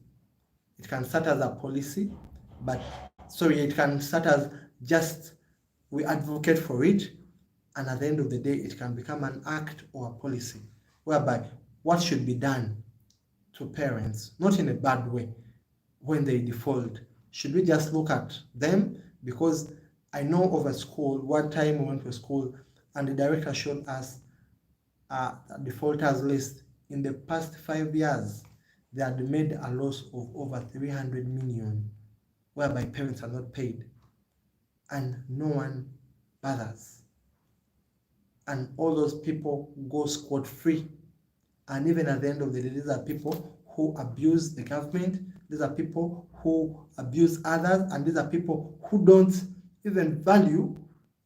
It can start as a policy, but it can start as just we advocate for it, and at the end of the day, it can become an act or a policy, whereby what should be done to parents, not in a bad way, when they default. Should we just look at them? Because I know of a school, one time we went to a school and the director showed us a defaulters list. In the past 5 years, they had made a loss of over 300 million, whereby parents are not paid and no one bothers. And all those people go scot-free. And even at the end of the day, these are people who abuse the government, these are people who abuse others, and these are people who don't even value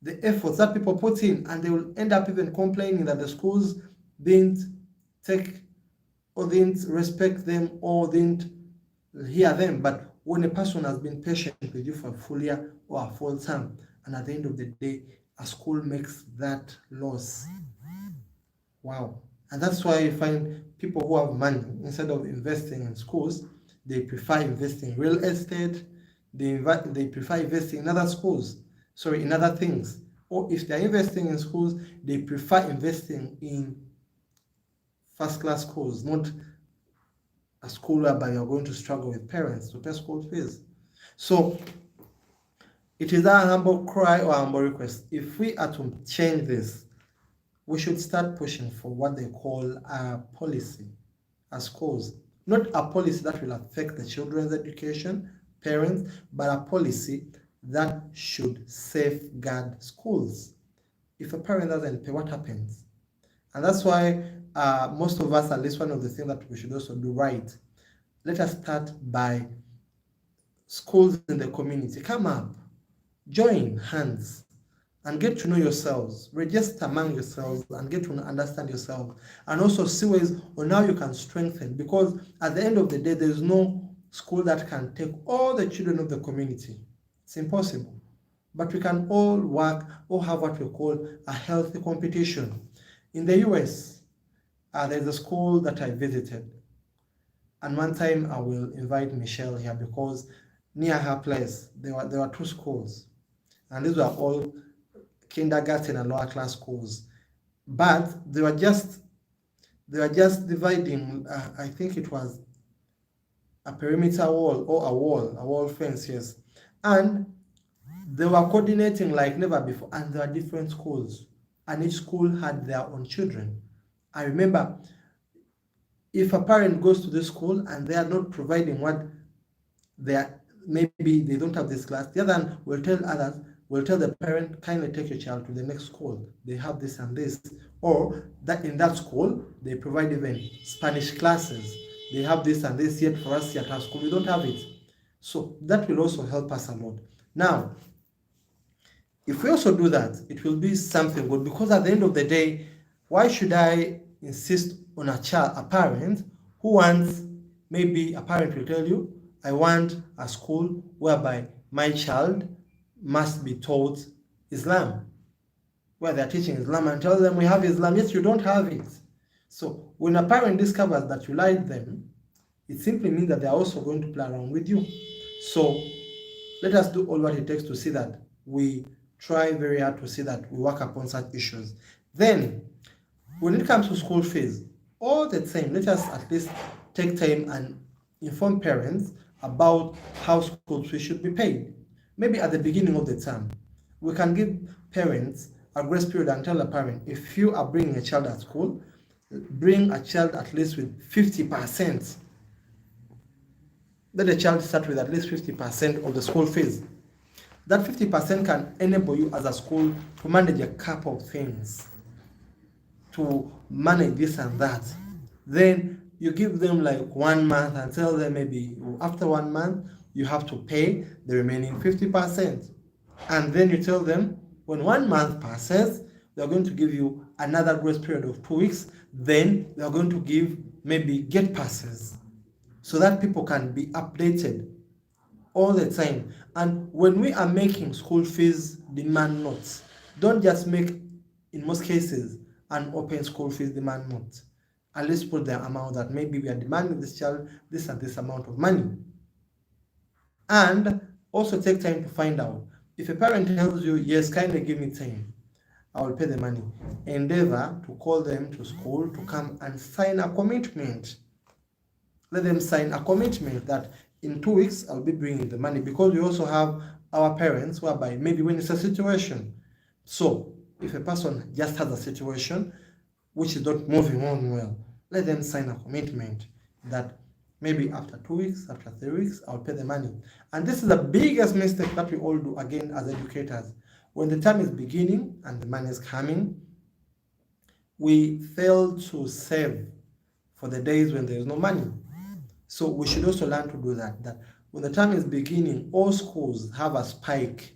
the efforts that people put in, and they will end up even complaining that the schools didn't take or didn't respect them or didn't hear them. But when a person has been patient with you for a full year or a full term, and at the end of the day, a school makes that loss. Wow. And that's why you find people who have money, instead of investing in schools, they prefer investing in real estate, they prefer investing in other schools, in other things. Or if they're investing in schools, they prefer investing in first-class schools, not a school whereby you're going to struggle with parents to pay school fees. So it is our humble cry or humble request. If we are to change this, we should start pushing for what they call a policy as schools. Not a policy that will affect the children's education, parents, but a policy that should safeguard schools. If a parent doesn't pay, what happens? And that's why most of us, at least one of the things that we should also do right, let us start by schools in the community. Come up, join hands, and get to know yourselves, register among yourselves and get to understand yourselves, and also see ways on how you can strengthen, because at the end of the day, there is no school that can take all the children of the community. It's impossible. But we can all work or have what we call a healthy competition. In the US, there's a school that I visited, and one time I will invite Michelle here, because near her place, there were two schools, and these were all kindergarten and lower class schools, but they were just dividing. I think it was a perimeter wall or a wall fence, yes, and They were coordinating like never before, and there are different schools, and each school had their own children. I remember, if a parent goes to this school and they are not providing what they are, maybe they don't have this class, the other one will tell others, will tell the parent, kindly take your child to the next school, they have this and this. Or that in that school they provide even Spanish classes, they have this and this, yet for us here at our school we don't have it. So that will also help us a lot. Now, if we also do that, it will be something good, because at the end of the day, why should I insist on a parent who wants, maybe a parent will tell you, I want a school whereby my child must be taught Islam, where they're teaching Islam, and tell them we have Islam, yes, you don't have it. So when a parent discovers that you lied them, it simply means that they're also going to play around with you. So let us do all what it takes to see that we try very hard to see that we work upon such issues. Then, when it comes to school fees, all the time, let us at least take time and inform parents about how school fees should be paid. Maybe at the beginning of the term, we can give parents a grace period and tell a parent, if you are bringing a child at school, bring a child at least with 50%. Let the child start with at least 50% of the school fees. That 50% can enable you as a school to manage a couple of things, to manage this and that. Then you give them like 1 month and tell them maybe after 1 month you have to pay the remaining 50%. And then you tell them when 1 month passes, they're going to give you another grace period of 2 weeks. Then they're going to give maybe gate passes so that people can be updated all the time. And when we are making school fees demand notes, don't just make, in most cases, an open school fees demand note. At least put the amount that maybe we are demanding this child this and this amount of money. And also take time to find out. If a parent tells you, yes, kindly give me time, I will pay the money, endeavor to call them to school to come and sign a commitment. Let them sign a commitment that in 2 weeks I'll be bringing the money, because we also have our parents whereby maybe when it's a situation. So if a person just has a situation which is not moving on well, let them sign a commitment that maybe after 2 weeks, after 3 weeks, I'll pay the money. And this is the biggest mistake that we all do, again, as educators. When the term is beginning and the money is coming, we fail to save for the days when there is no money. So we should also learn to do that, that when the term is beginning, all schools have a spike,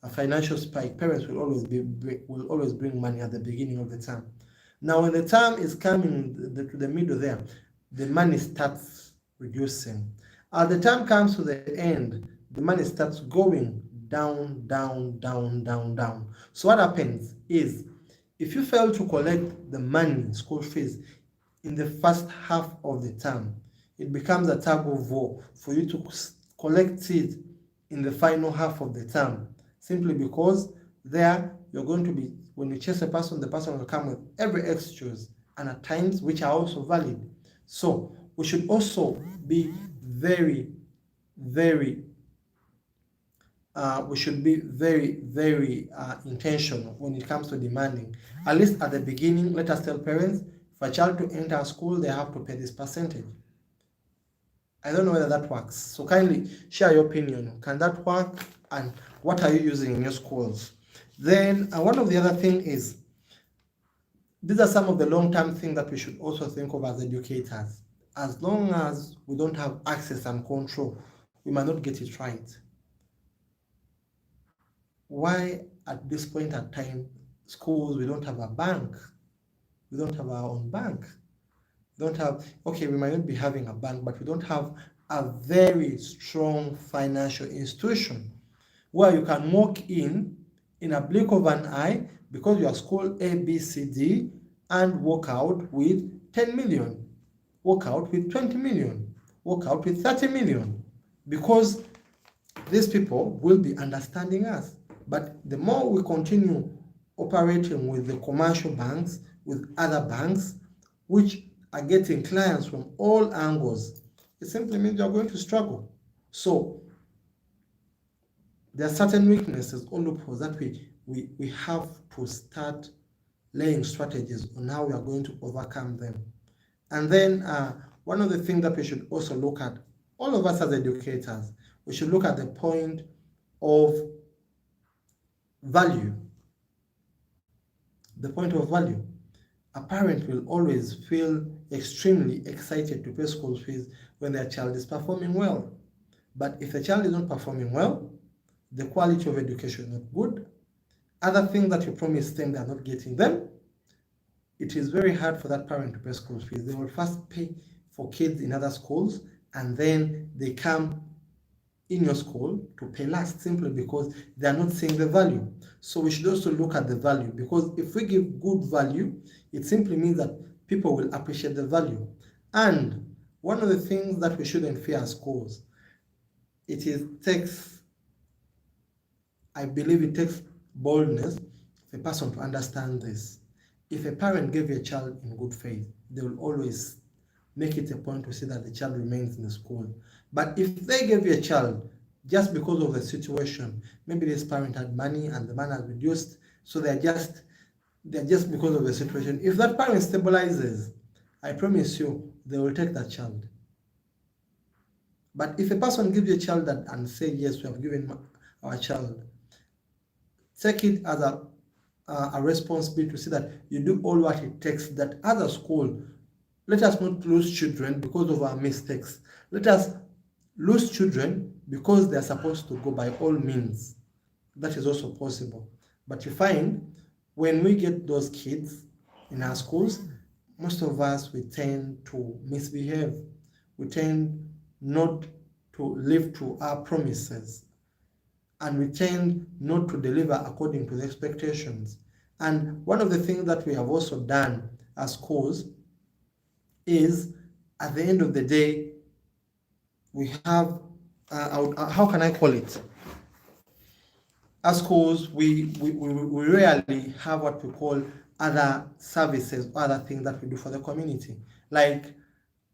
a financial spike. Parents will always bring money at the beginning of the term. Now when the term is coming to the middle there, the money starts reducing. As the term comes to the end, the money starts going down, down, down, down, down. So what happens is, if you fail to collect the money, school fees, in the first half of the term, it becomes a tug of war for you to collect it in the final half of the term, simply because there you're going to be, when you chase a person, the person will come with every excuse, and at times which are also valid. So we should also be very, very intentional when it comes to demanding. At least at the beginning, let us tell parents, for a child to enter a school, they have to pay this percentage. I don't know whether that works. So kindly share your opinion. Can that work? And what are you using in your schools? Then one of the other things is, these are some of the long-term things that we should also think of as educators. As long as we don't have access and control, we might not get it right. Why at this point at time, schools, we don't have a bank? We don't have our own bank. We don't have, okay, we might not be having a bank, but we don't have a very strong financial institution where you can walk in a blink of an eye, because you are school A, B, C, D, and walk out with 10 million, walk out with 20 million, walk out with 30 million, because these people will be understanding us. But the more we continue operating with the commercial banks, with other banks, which are getting clients from all angles, it simply means you're going to struggle. So There are certain weaknesses or loopholes that we have to start laying strategies on how we are going to overcome them. And then one of the things that we should also look at, all of us as educators, we should look at the point of value. The point of value. A parent will always feel extremely excited to pay school fees when their child is performing well. But if the child is not performing well, the quality of education is not good, other things that you promised them, they are not getting them, it is very hard for that parent to pay school fees. They will first pay for kids in other schools, and then they come in your school to pay last, simply because they are not seeing the value. So we should also look at the value, because if we give good value, it simply means that people will appreciate the value. And one of the things that we shouldn't fear as schools, I believe it takes boldness for a person to understand this. If a parent gave a child in good faith, they will always make it a point to see that the child remains in the school. But if they gave you a child just because of the situation, maybe this parent had money and the man has reduced, so they're just because of the situation. If that parent stabilizes, I promise you, they will take that child. But if a person gives you a child and say, yes, we have given our child, take it as a responsibility to see that you do all what it takes, that as a school, let us not lose children because of our mistakes. Let us lose children because they are supposed to go by all means. That is also possible. But you find when we get those kids in our schools, most of us, we tend to misbehave. We tend not to live to our promises. And we tend not to deliver according to the expectations. And one of the things that we have also done as schools is, at the end of the day, we have, how can I call it? As schools, we rarely have what we call other services, other things that we do for the community. Like,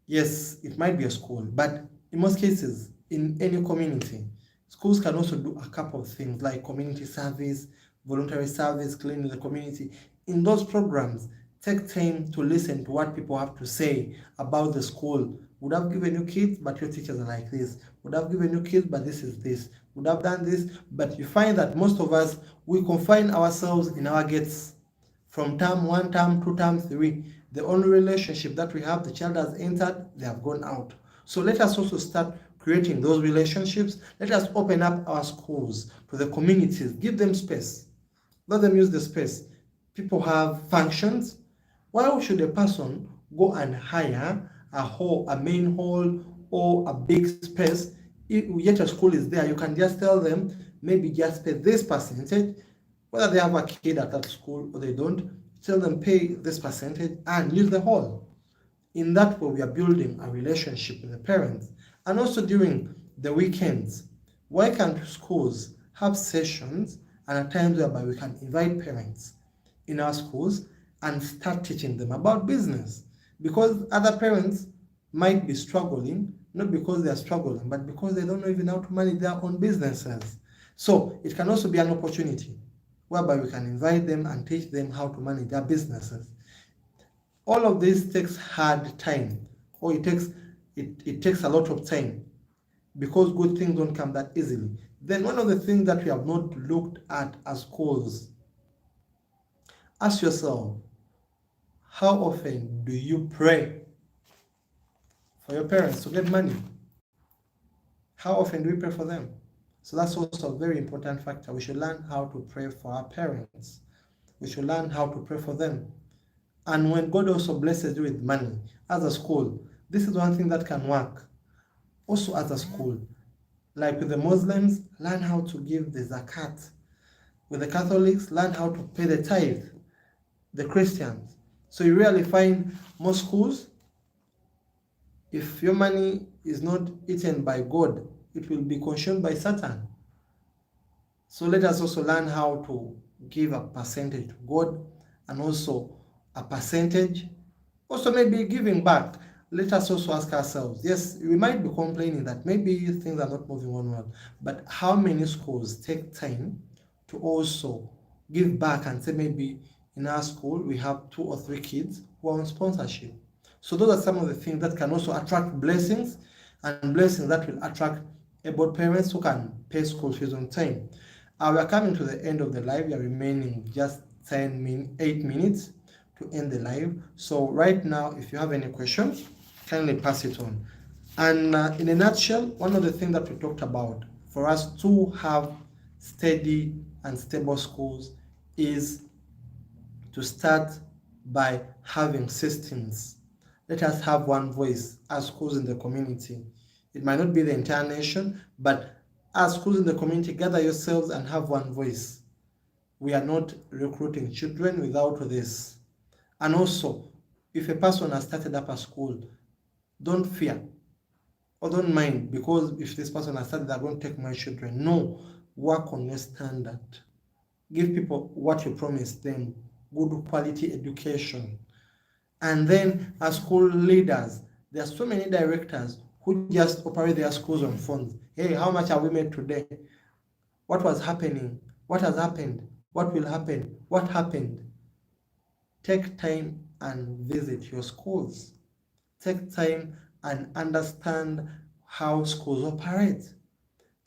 yes, it might be a school, but in most cases, in any community, schools can also do a couple of things like community service, voluntary service, cleaning the community. In those programs, take time to listen to what people have to say about the school. Would have given you kids, but your teachers are like this. Would have given you kids, but this is this. Would have done this, but you find that most of us, we confine ourselves in our gates from term 1, term 2, term 3. The only relationship that we have, the child has entered, they have gone out. So let us also start creating those relationships. Let us open up our schools to the communities, give them space. Let them use the space. People have functions. Why should a person go and hire a main hall or a big space? Yet a school is there, you can just tell them, maybe just pay this percentage, whether they have a kid at that school or they don't, tell them pay this percentage and use the hall. In that way, we are building a relationship with the parents. And also during the weekends, why can't schools have sessions and at times whereby we can invite parents in our schools and start teaching them about business? Because other parents might be struggling, not because they are struggling, but because they don't know even how to manage their own businesses. So it can also be an opportunity whereby we can invite them and teach them how to manage their businesses. All of this takes hard time, or it takes a lot of time, because good things don't come that easily. Then one of the things that we have not looked at as schools, ask yourself, how often do you pray for your parents to get money? How often do we pray for them? So that's also a very important factor. We should learn how to pray for our parents. We should learn how to pray for them. And when God also blesses you with money, as a school, this is one thing that can work. Also as a school, like with the Muslims, learn how to give the zakat. With the Catholics, learn how to pay the tithe. The Christians. So you really find most schools, if your money is not eaten by God, it will be consumed by Satan. So let us also learn how to give a percentage to God, and also a percentage, also maybe giving back. let us also ask ourselves, yes, we might be complaining that maybe things are not moving on well, but how many schools take time to also give back and say maybe in our school we have 2 or 3 kids who are on sponsorship? So those are some of the things that can also attract blessings, and blessings that will attract able parents who can pay school fees on time. We are coming to the end of the live. We are remaining just 8 minutes to end the live. So right now, if you have any questions, kindly pass it on. And in a nutshell, one of the things that we talked about for us to have steady and stable schools is to start by having systems. Let us have one voice as schools in the community. It might not be the entire nation, but as schools in the community, gather yourselves and have one voice. We are not recruiting children without this. And also, if a person has started up a school, don't fear or don't mind, because if this person has started, they're going to take my children. No, work on your standard. Give people what you promised them, good quality education. And then as school leaders, there are so many directors who just operate their schools on phones. Hey, how much have we made today? What was happening? What has happened? What will happen? What happened? Take time and visit your schools. Take time and understand how schools operate.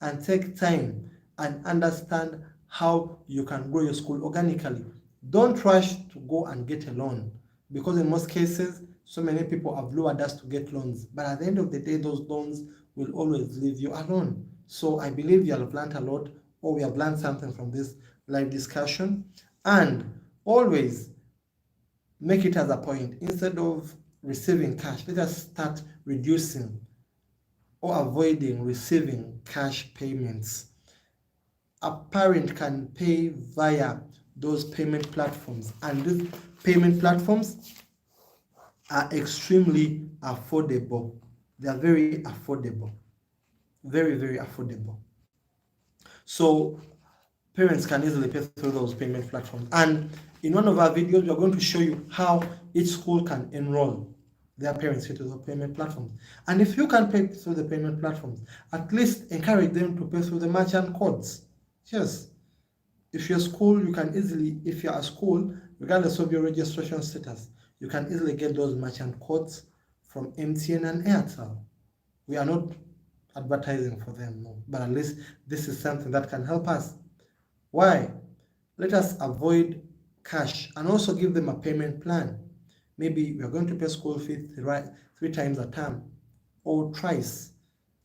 And take time and understand how you can grow your school organically. Don't rush to go and get a loan, because in most cases, so many people have lured us to get loans. But at the end of the day, those loans will always leave you alone. So I believe you have learned a lot, or we have learned something from this live discussion. And always make it as a point, instead of receiving cash, let us start reducing or avoiding receiving cash payments. A parent can pay via those payment platforms, and these payment platforms are extremely affordable. They are very affordable, very, very affordable. So parents can easily pay through those payment platforms. And in one of our videos, we are going to show you how each school can enroll their parents into the payment platforms. And if you can pay through the payment platforms, at least encourage them to pay through the merchant codes. Yes. If you're a school, you can easily, if you're a school, regardless of your registration status, you can easily get those merchant codes from MTN and Airtel. We are not advertising for them, no, but at least this is something that can help us. Why? Let us avoid cash and also give them a payment plan. Maybe we are going to pay school fees 3 times a term or twice,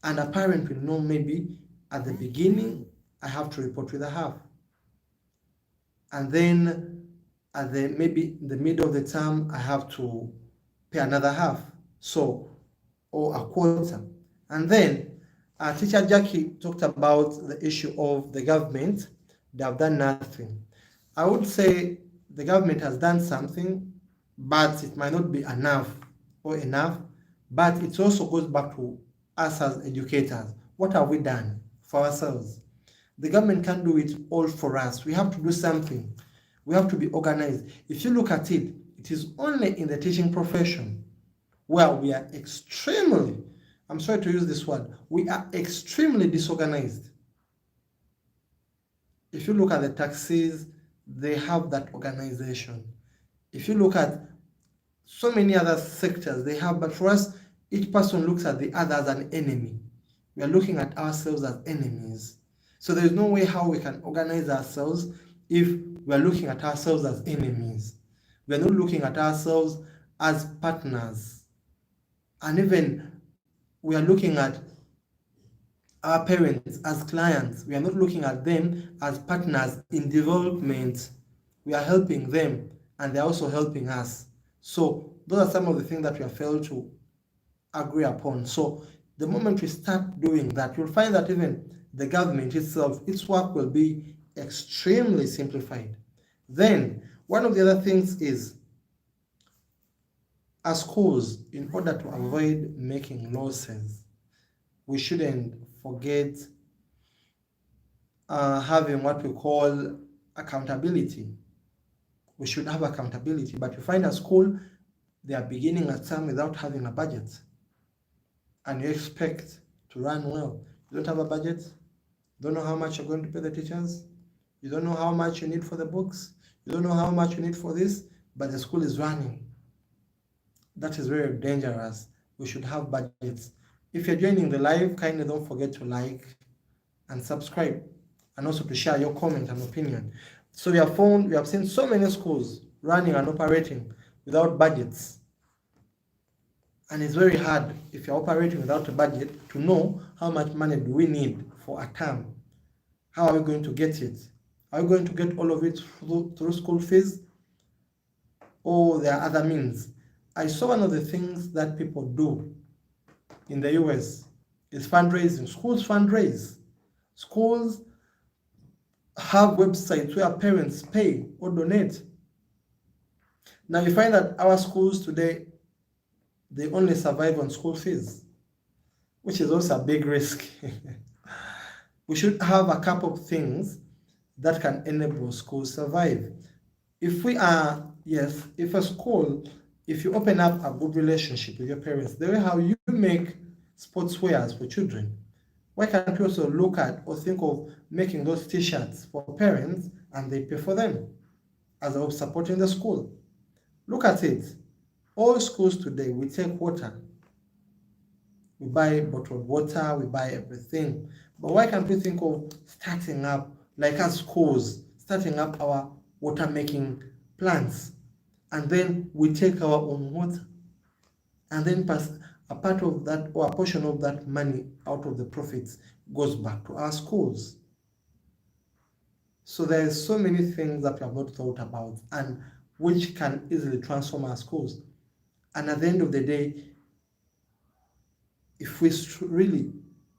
and a parent will know maybe at the beginning I have to report with a half, and then at maybe in the middle of the term I have to pay another half, so, or a quarter. And then teacher Jackie talked about the issue of the government. They have done nothing. I would say the government has done something, but it might not be enough, but it also goes back to us as educators. What have we done for ourselves? The government can't do it all for us. We have to do something. We have to be organized. If you look at it, it is only in the teaching profession where we are extremely, I'm sorry to use this word, we are extremely disorganized. If you look at the taxis, they have that organization. If you look at so many other sectors, they have, but for us, each person looks at the other as an enemy. We are looking at ourselves as enemies. So there is no way how we can organize ourselves if we are looking at ourselves as enemies. We are not looking at ourselves as partners. And even we are looking at our parents as clients. We are not looking at them as partners in development. We are helping them and they're also helping us. So those are some of the things that we have failed to agree upon. So the moment we start doing that, you'll find that even the government itself, its work will be extremely simplified. Then one of the other things is, as schools, in order to avoid making losses, we shouldn't forget having what we call accountability. We should have accountability, but you find a school, they are beginning a term without having a budget, and you expect to run well. You don't have a budget, you don't know how much you're going to pay the teachers, you don't know how much you need for the books, you don't know how much you need for this, but the school is running. That is very dangerous. We should have budgets. If you're joining the live, kindly don't forget to like and subscribe, and also to share your comment and opinion. So we have seen so many schools running and operating without budgets. And it's very hard, if you're operating without a budget, to know how much money do we need for a term. How are we going to get it? Are we going to get all of it through school fees? Or there are other means? I saw one of the things that people do in the US is fundraising. Schools fundraise. Schools have websites where parents pay or donate. Now you find that our schools today, they only survive on school fees, which is also a big risk. We should have a couple of things that can enable schools survive. If a school, if you open up a good relationship with your parents, the way how you make sportswears for children, why can't you also look at or think of making those t-shirts for parents and they pay for them as a way of supporting the school? Look at it. All schools today, we take water. We buy bottled water, we buy everything. But why can't we think of starting up, like as schools, starting up our water making plants? And then we take our own water. And then pass a part of that, or a portion of that money out of the profits goes back to our schools. So there are so many things that we have not thought about, and which can easily transform our schools. And at the end of the day, if we really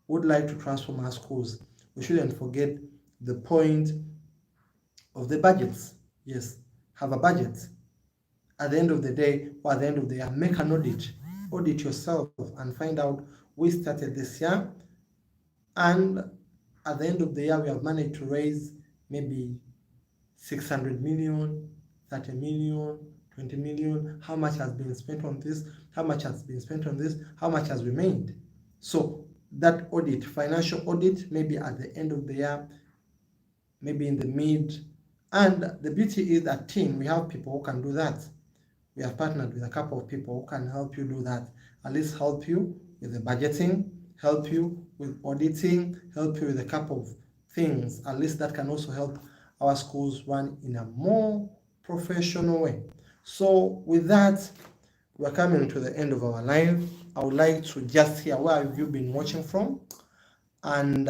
would like to transform our schools, we shouldn't forget the point of the budgets. Yes, have a budget. At the end of the day, or at the end of the year, make an audit. Audit yourself and find out, we started this year, and at the end of the year, we have managed to raise maybe 600 million, 30 million, 20 million. How much has been spent on this? How much has been spent on this? How much has remained? So that audit, financial audit, maybe at the end of the year, maybe in the mid. And the beauty is that team, we have people who can do that. We have partnered with a couple of people who can help you do that. At least help you with the budgeting, help you with auditing, help you with a couple of things. At least that can also help our schools run in a more professional way. So with that, we're coming to the end of our live. I would like to just hear, where have you been watching from? And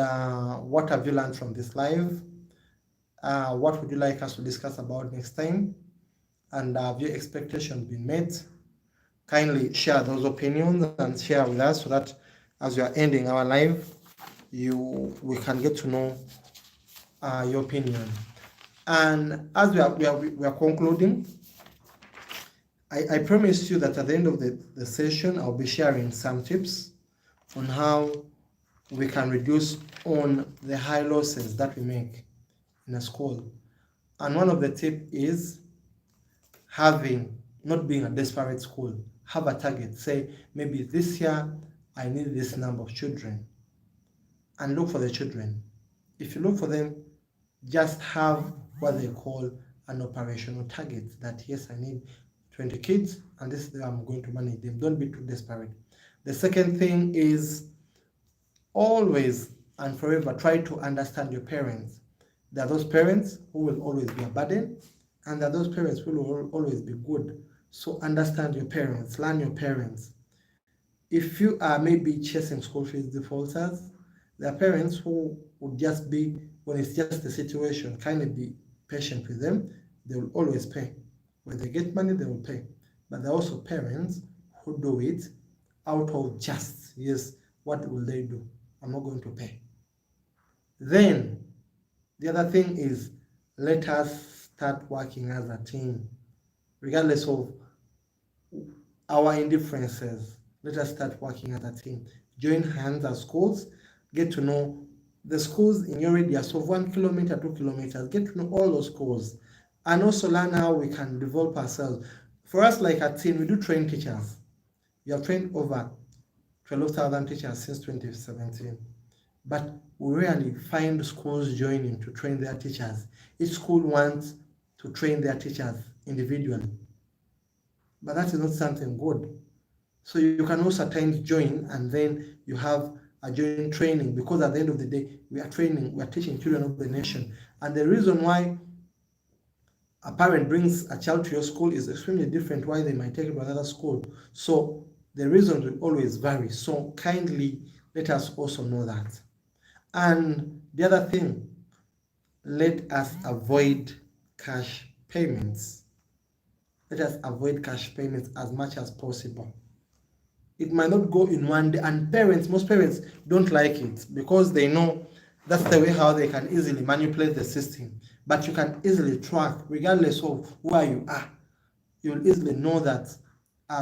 what have you learned from this live? What would you like us to discuss about next time? And have your expectations been met? Kindly share those opinions and share with us, so that as we are ending our live, we can get to know your opinion. And as we are concluding, I promise you that at the end of the session, I'll be sharing some tips on how we can reduce on the high losses that we make in a school. And one of the tips is not being a desperate school. Have a target. Say, maybe this year I need this number of children, and look for the children. If you look for them, just have what they call an operational target, that yes, I need 20 kids and this is the way I'm going to manage them. Don't be too desperate. The second thing is, always and forever try to understand your parents. There are those parents who will always be a burden, and there are those parents who will always be good. So understand your parents, learn your parents. If you are maybe chasing school fees defaulters, there are parents who would just be, when it's just the situation, kindly be patient with them. They will always pay. When they get money, they will pay. But there are also parents who do it out of just, yes, what will they do? I'm not going to pay. Then, the other thing is, let us start working as a team. Regardless of our indifferences, let us start working as a team. Join hands as schools, get to know the schools in your radius of 1 kilometer, 2 kilometers, get to know all those schools, and also learn how we can develop ourselves. For For us, like a team, we do train teachers. We have trained over 12,000 teachers since 2017. But we rarely find schools joining to train their teachers. Each school wants to train their teachers individually. But that is not something good. So you can also at times join, and then you have a joint training, because at the end of the day, we are teaching children of the nation. And the reason why a parent brings a child to your school is extremely different why they might take it to another school. So the reasons will always vary. So kindly let us also know that. And the other thing, let us avoid cash payments. Let us avoid cash payments as much as possible. It might not go in one day, and most parents don't like it because they know that's the way how they can easily manipulate the system. But you can easily track, regardless of where you are. You'll easily know that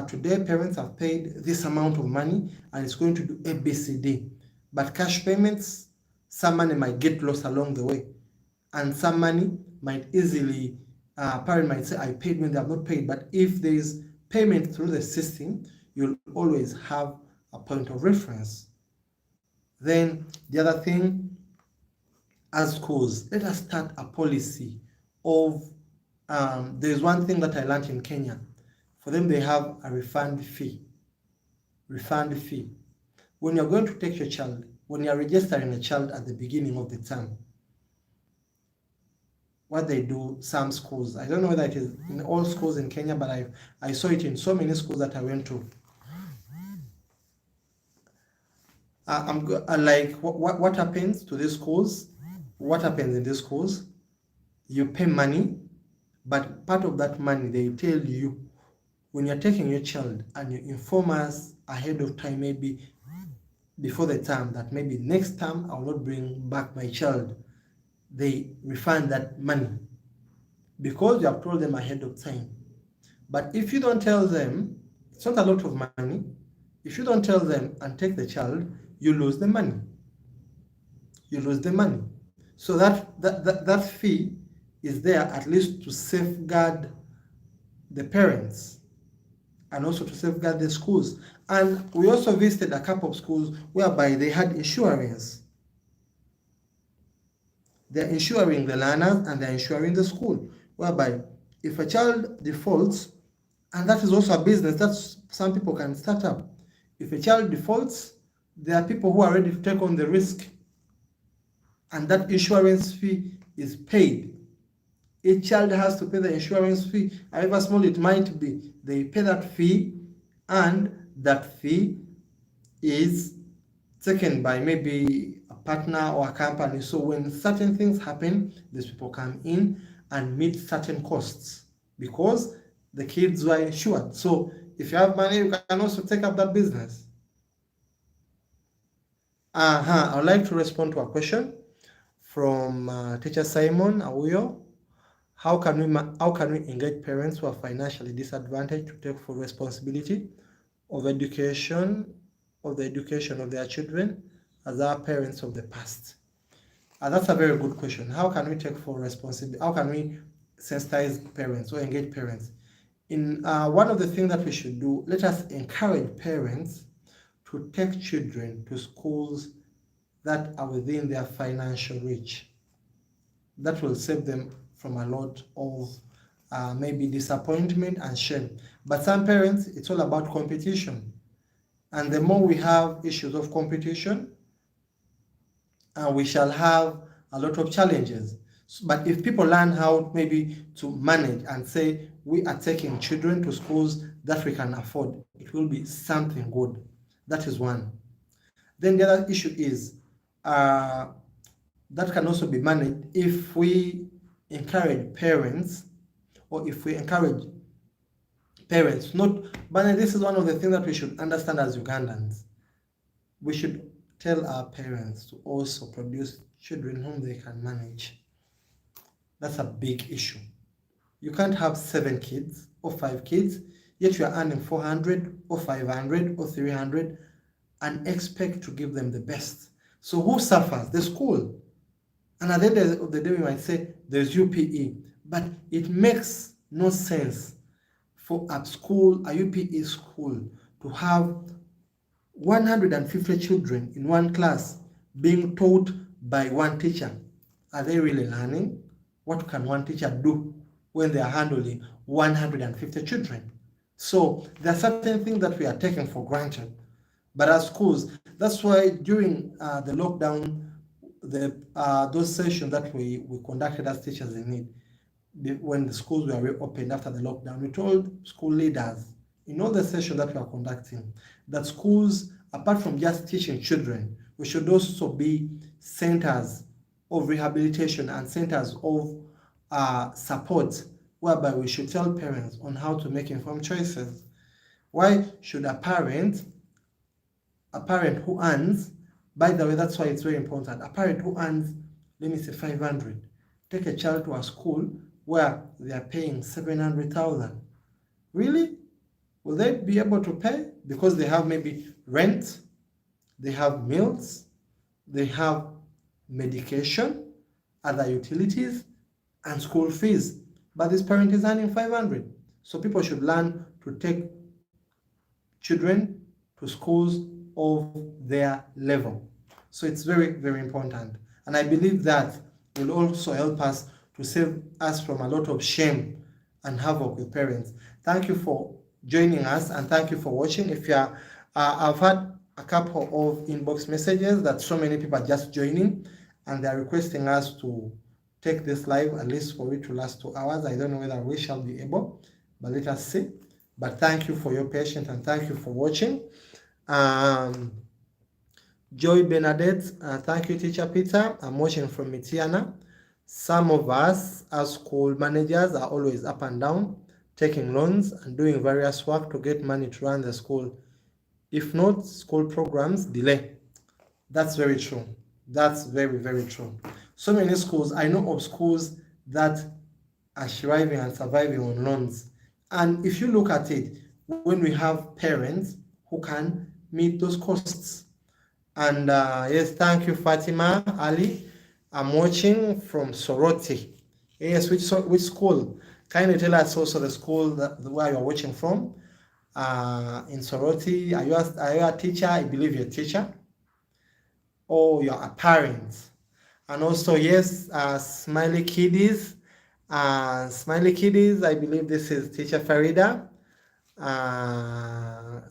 today parents have paid this amount of money and it's going to do ABCD. But cash payments, some money might get lost along the way, and some money might easily, parent might say, I paid when they have not paid. But if there is payment through the system, you'll always have a point of reference. Then the other thing, as schools, let us start a policy of, there's one thing that I learned in Kenya. For them, they have a refund fee. Refund fee. When you're going to take your child, when you're registering a child at the beginning of the term, what they do, some schools, I don't know whether it is in all schools in Kenya, but I saw it in so many schools that I went to. Like, what happens to these schools? What happens in these schools? You pay money, but part of that money, they tell you, when you're taking your child and you inform us ahead of time, maybe before the term, that maybe next term I will not bring back my child, they refund that money because you have told them ahead of time. But if you don't tell them, it's not a lot of money. If you don't tell them and take the child, you lose the money. You lose the money. So that fee is there at least to safeguard the parents and also to safeguard the schools. And we also visited a couple of schools whereby they had insurance. They're insuring the learners and they're insuring the school, whereby if a child defaults, and that is also a business that some people can start up. If a child defaults, there are people who are ready to take on the risk, and that insurance fee is paid. Each child has to pay the insurance fee, however small it might be. They pay that fee, and that fee is taken by maybe a partner or a company. So when certain things happen, these people come in and meet certain costs because the kids were insured. So if you have money, you can also take up that business. I would like to respond to a question from teacher Simon Awuyo. How can we engage parents who are financially disadvantaged to take full responsibility of the education of their children as our parents of the past? That's a very good question. How can we take full responsibility? How can we sensitize parents or engage parents? One of the things that we should do, let us encourage parents to take children to schools that are within their financial reach. That will save them from a lot of maybe disappointment and shame. But some parents, it's all about competition. And the more we have issues of competition, we shall have a lot of challenges. But if people learn how maybe to manage and say, we are taking children to schools that we can afford, it will be something good. That is one. Then the other issue is that can also be managed if we encourage parents, or if we encourage parents, but this is one of the things that we should understand as Ugandans. We should tell our parents to also produce children whom they can manage. That's a big issue. You can't have 7 kids or 5 kids, yet you are earning 400 or 500 or 300 and expect to give them the best. So who suffers? The school. And at the end of the day, we might say there's UPE, but it makes no sense for a school, a UPE school, to have 150 children in one class being taught by one teacher? Are they really learning? What can one teacher do when they are handling 150 children? So there are certain things that we are taking for granted. But as schools, that's why during the lockdown, those sessions that we conducted as teachers in need, when the schools were reopened after the lockdown, we told school leaders in all the sessions that we are conducting that schools, apart from just teaching children, we should also be centers of rehabilitation and centers of support, whereby we should tell parents on how to make informed choices. Why should a parent who earns, by the way, that's why it's very important, a parent who earns, let me say 500, take a child to a school where they are paying 700,000. Really? Will they be able to pay? Because they have maybe rent, they have meals, they have medication, other utilities, and school fees. But this parent is earning 500. So people should learn to take children to schools of their level. So it's very, very important. And I believe that will also help us to save us from a lot of shame and havoc with parents. Thank you for joining us, and thank you for watching. If you are, I've had a couple of inbox messages that so many people are just joining, and they're requesting us to take this live at least for it to last 2 hours. I don't know whether we shall be able, but let us see. But thank you for your patience, and thank you for watching. Joy Bernadette, thank you, Teacher Peter. I'm watching from Mitiana. Some of us as school managers are always up and down, taking loans and doing various work to get money to run the school. If not, school programs delay. That's very true. That's very, very true. So many schools, I know of schools that are thriving and surviving on loans. And if you look at it, when we have parents who can meet those costs. And yes, thank you, Fatima Ali. I'm watching from Soroti. Yes, which school? Kindly tell us also the school where you're watching from. In Soroti, are you a teacher? I believe you're a teacher. Or you're a parent. And also, yes, Smiley Kiddies. Smiley Kiddies, I believe this is Teacher Farida.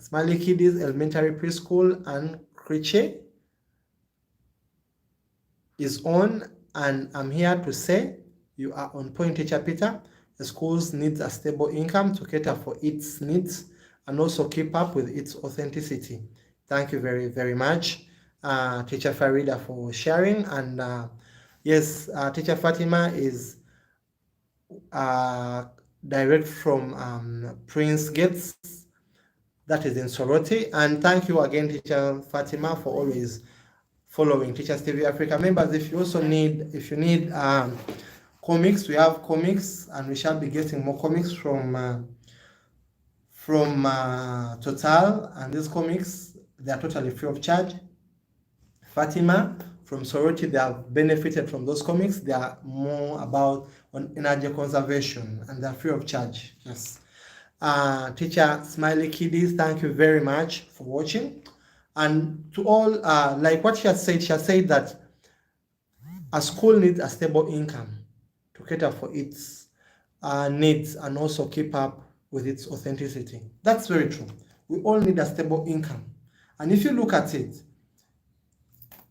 Smiley Kiddies Elementary Preschool and Creche is on, and I'm here to say you are on point, Teacher Peter. The schools needs a stable income to cater for its needs and also keep up with its authenticity. Thank you very, very much, Teacher Farida, for sharing. And yes, Teacher Fatima is direct from Prince Gates, that is in Soroti. And thank you again, Teacher Fatima, for always following Teachers TV Africa. Members, if you need comics, we have comics, and we shall be getting more comics from Total, and these comics, they are totally free of charge. Fatima from Soroti, they have benefited from those comics. They are more about energy conservation, and they are free of charge. Yes. Teacher Smiley Kiddies, thank you very much for watching. And to all, like what she has said that a school needs a stable income to cater for its needs and also keep up with its authenticity. That's very true. We all need a stable income. And if you look at it,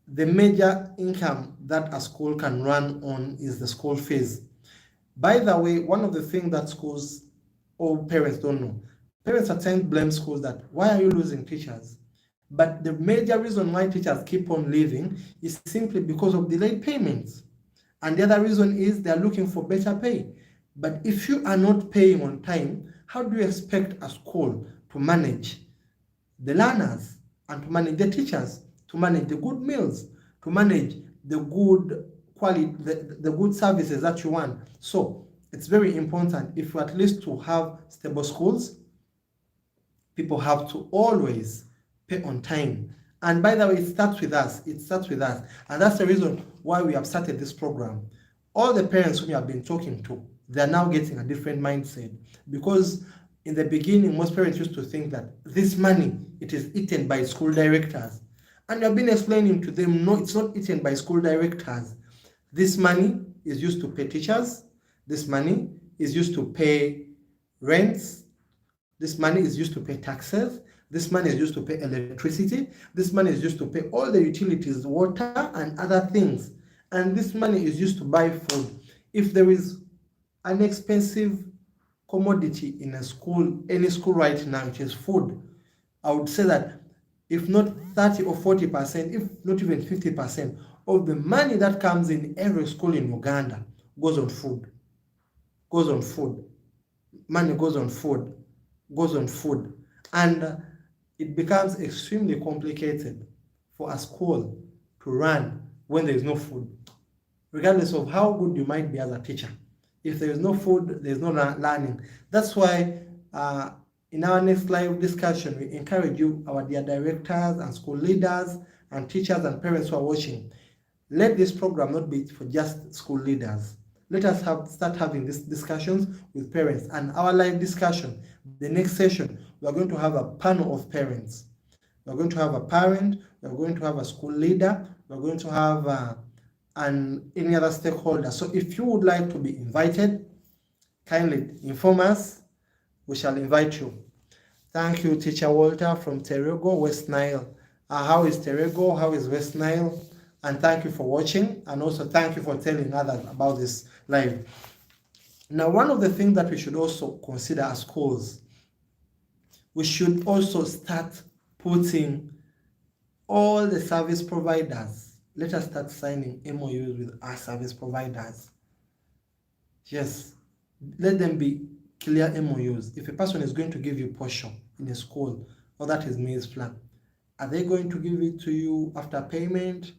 the major income that a school can run on is the school fees. By the way, one of the things that schools or parents don't know, parents at times blame schools that, why are you losing teachers? But the major reason why teachers keep on leaving is simply because of delayed payments. And the other reason is they're looking for better pay. But if you are not paying on time, how do you expect a school to manage the learners and to manage the teachers, to manage the good meals, to manage the good quality, the good services that you want? So it's very important, if you at least to have stable schools, people have to always pay on time. And by the way, it starts with us. And that's the reason why we have started this program. All the parents whom you have been talking to, they're now getting a different mindset, because In the beginning, most parents used to think that this money, it is eaten by school directors. And I've been explaining to them, no, it's not eaten by school directors. This money is used to pay teachers. This money is used to pay rents. This money is used to pay taxes. This money is used to pay electricity. This money is used to pay all the utilities, water, and other things. And this money is used to buy food. If there is an expensive commodity in a school, any school right now, it is food. I would say that if not 30 or 40%, if not even 50% of the money that comes in every school in Uganda goes on food. Goes on food. Money goes on food. Goes on food. And it becomes extremely complicated for a school to run when there is no food, regardless of how good you might be as a teacher. If there is no food, there is no learning. That's why in our next live discussion, we encourage you, our dear directors and school leaders and teachers and parents who are watching, let this program not be for just school leaders. Let us start having these discussions with parents. And our live discussion, the next session, we are going to have a panel of parents. We are going to have a parent, we are going to have a school leader, we are going to have any other stakeholder. So if you would like to be invited, kindly inform us. We shall invite you. Thank you, Teacher Walter from Terego, West Nile. How is Terego? How is West Nile? And thank you for watching, and also thank you for telling others about this live. Now, one of the things that we should also consider as schools, we should also start putting all the service providers. Let us start signing MOUs with our service providers. Yes, let them be clear MOUs. If a person is going to give you portion in a school, or that is maize plan, are they going to give it to you after payment,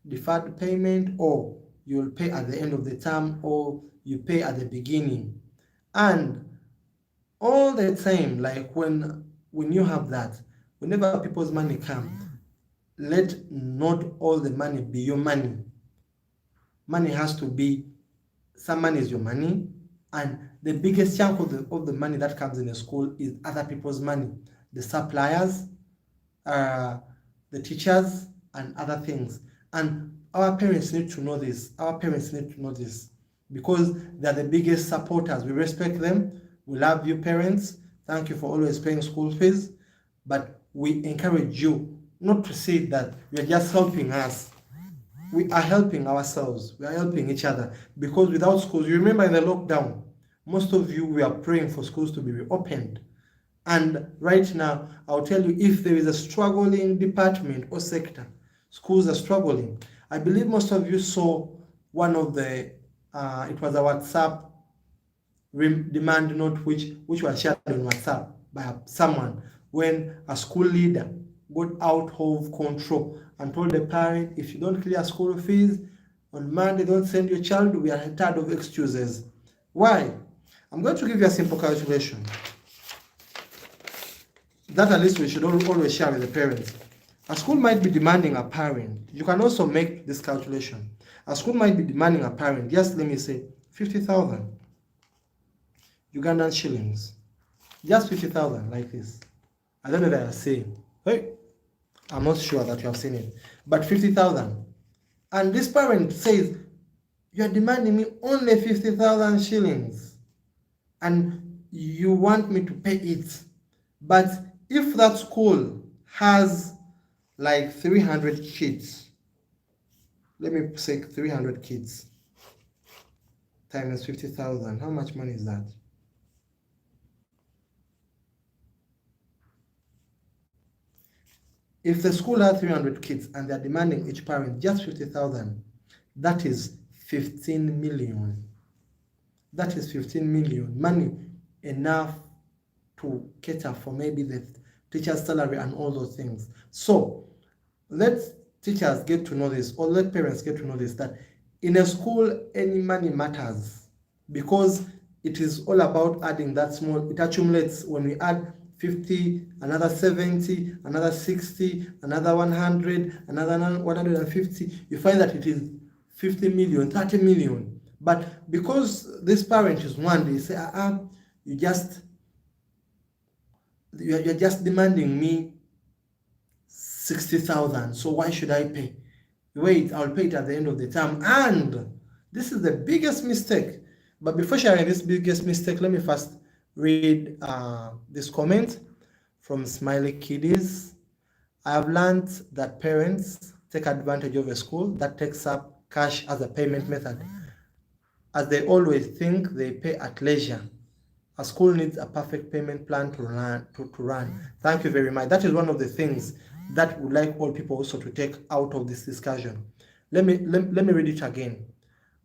deferred payment, or you will pay at the end of the term, or you pay at the beginning? And all the time, like when you have that, whenever people's money come, let not all the money be your money. Money has to be, some money is your money, and the biggest chunk of the money that comes in a school is other people's money, the suppliers, the teachers, and other things. And our parents need to know this. Our parents need to know this because they're the biggest supporters. We respect them. We love you, parents. Thank you for always paying school fees. But we encourage you not to see that you're just helping us. We are helping ourselves. We are helping each other. Because without schools, you remember in the lockdown, most of you were praying for schools to be reopened. And right now, I'll tell you, if there is a struggling department or sector, schools are struggling. I believe most of you saw one of the, it was a WhatsApp demand note which was shared on WhatsApp by someone, when a school leader got out of control and told the parent, if you don't clear school fees on Monday, don't send your child. We are tired of excuses. Why? I'm going to give you a simple calculation that at least we should always share with the parents. A school might be demanding a parent. You can also make this calculation. A school might be demanding a parent, just let me say, 50,000 Ugandan shillings. Just 50,000 like this. I don't know that I'm saying. Hey, I'm not sure that you have seen it. But 50,000. And this parent says, you're demanding me only 50,000 shillings. And you want me to pay it. But if that school has like 300 kids, let me say 300 kids times 50,000, how much money is that? If the school has 300 kids and they're demanding each parent just 50,000, that is 15 million. That is 15 million. Money enough to cater for maybe the teacher's salary and all those things. So let teachers get to know this, or let parents get to know this, that in a school, any money matters, because it is all about adding that small, it accumulates. When we add 50, another 70, another 60, another 100, another 150, you find that it is 50 million, 30 million. But because this parent is one, they say, you just you're just demanding me 60,000. So why should I pay? Wait, I'll pay it at the end of the term. And this is the biggest mistake. But before sharing this biggest mistake, let me first read this comment from Smiley Kiddies. I have learned that parents take advantage of a school that takes up cash as a payment method, as they always think they pay at leisure. A school needs a perfect payment plan to run. Thank you very much. That is one of the things that would like all people also to take out of this discussion. Let me read it again.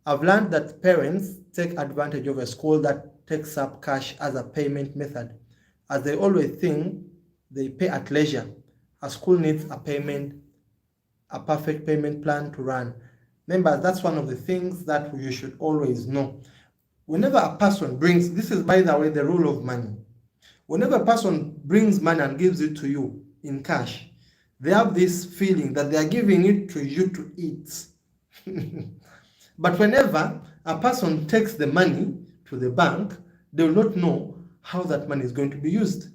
I've learned that parents take advantage of a school that takes up cash as a payment method, as they always think they pay at leisure. A school needs a perfect payment plan to run. Members, that's one of the things that you should always know. Whenever a person brings, this is by the way the rule of money. Whenever a person brings money and gives it to you in cash, they have this feeling that they are giving it to you to eat. But whenever a person takes the money to the bank, they will not know how that money is going to be used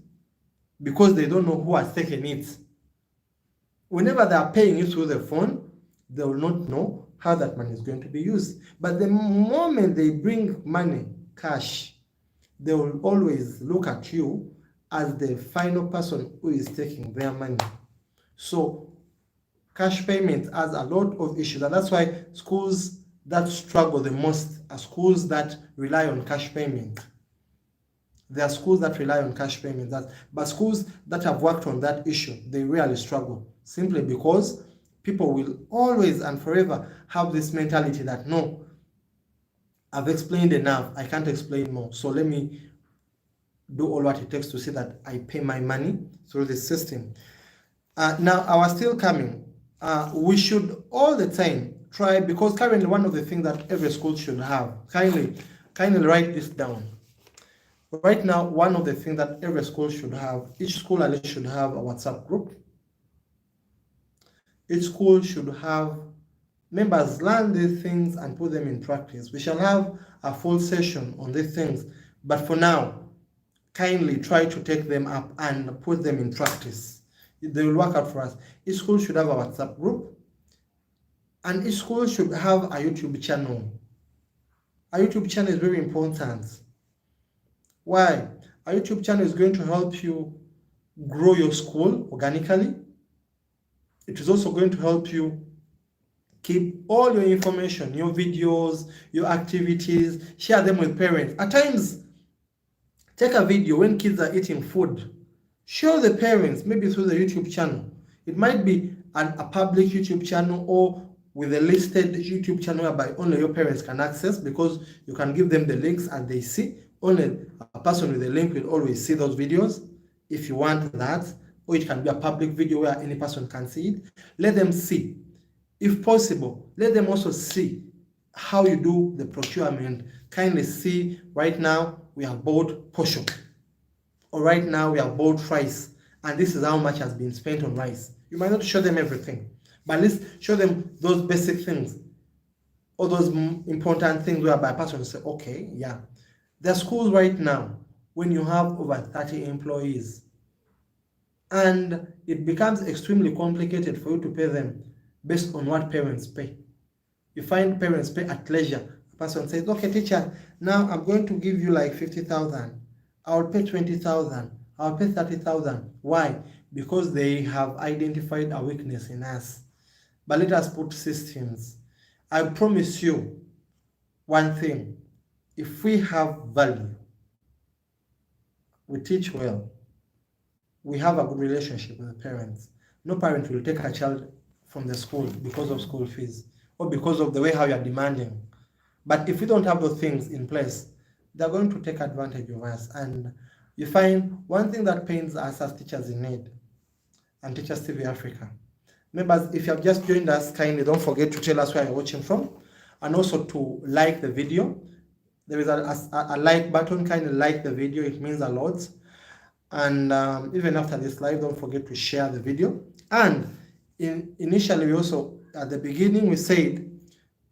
because they don't know who has taken it. Whenever they are paying it through the phone, they will not know how that money is going to be used. But the moment they bring money, cash, they will always look at you as the final person who is taking their money. So cash payment has a lot of issues, and that's why schools that struggle the most are schools that rely on cash payment. There are schools that rely on cash payment, but schools that have worked on that issue, they really struggle, simply because people will always and forever have this mentality that, no, I've explained enough, I can't explain more, so let me do all what it takes to see that I pay my money through the system. Now, I was still coming. We should all the time try, because currently one of the things that every school should have, kindly write this down. Right now, one of the things that every school should have, each school at least should have a WhatsApp group. Each school should have members learn these things and put them in practice. We shall have a full session on these things, but for now, kindly try to take them up and put them in practice. They will work out for us. Each school should have a WhatsApp group, and each school should have a YouTube channel. A YouTube channel is very important. Why? A YouTube channel is going to help you grow your school organically. It is also going to help you keep all your information, your videos, your activities, share them with parents. At times, take a video when kids are eating food. Show the parents, maybe through the YouTube channel. It might be a public YouTube channel or with a listed YouTube channel whereby only your parents can access, because you can give them the links and they see. Only a person with a link will always see those videos if you want that. Or it can be a public video where any person can see it. Let them see. If possible, let them also see how you do the procurement. Kindly see, right now we have bought portion, or right now we have bought rice, and this is how much has been spent on rice. You might not show them everything, but at least show them those basic things, or those important things whereby a person will say, okay, yeah. There are schools right now when you have over 30 employees, and it becomes extremely complicated for you to pay them based on what parents pay. You find parents pay at leisure. A person says, okay, teacher, now I'm going to give you like 50,000. I'll pay 20,000. I'll pay 30,000. Why? Because they have identified a weakness in us. But let us put systems. I promise you one thing. If we have value, we teach well, we have a good relationship with the parents. No parent will take a child from the school because of school fees or because of the way how you are demanding. But if we don't have those things in place, they're going to take advantage of us. And you find one thing that pains us as Teachers in Need and Teachers TV Africa. Members, if you have just joined us, kindly don't forget to tell us where you're watching from, and also to like the video. There is a like button. Kindly like the video, it means a lot. And even after this live, don't forget to share the video. And initially, we also, at the beginning, we said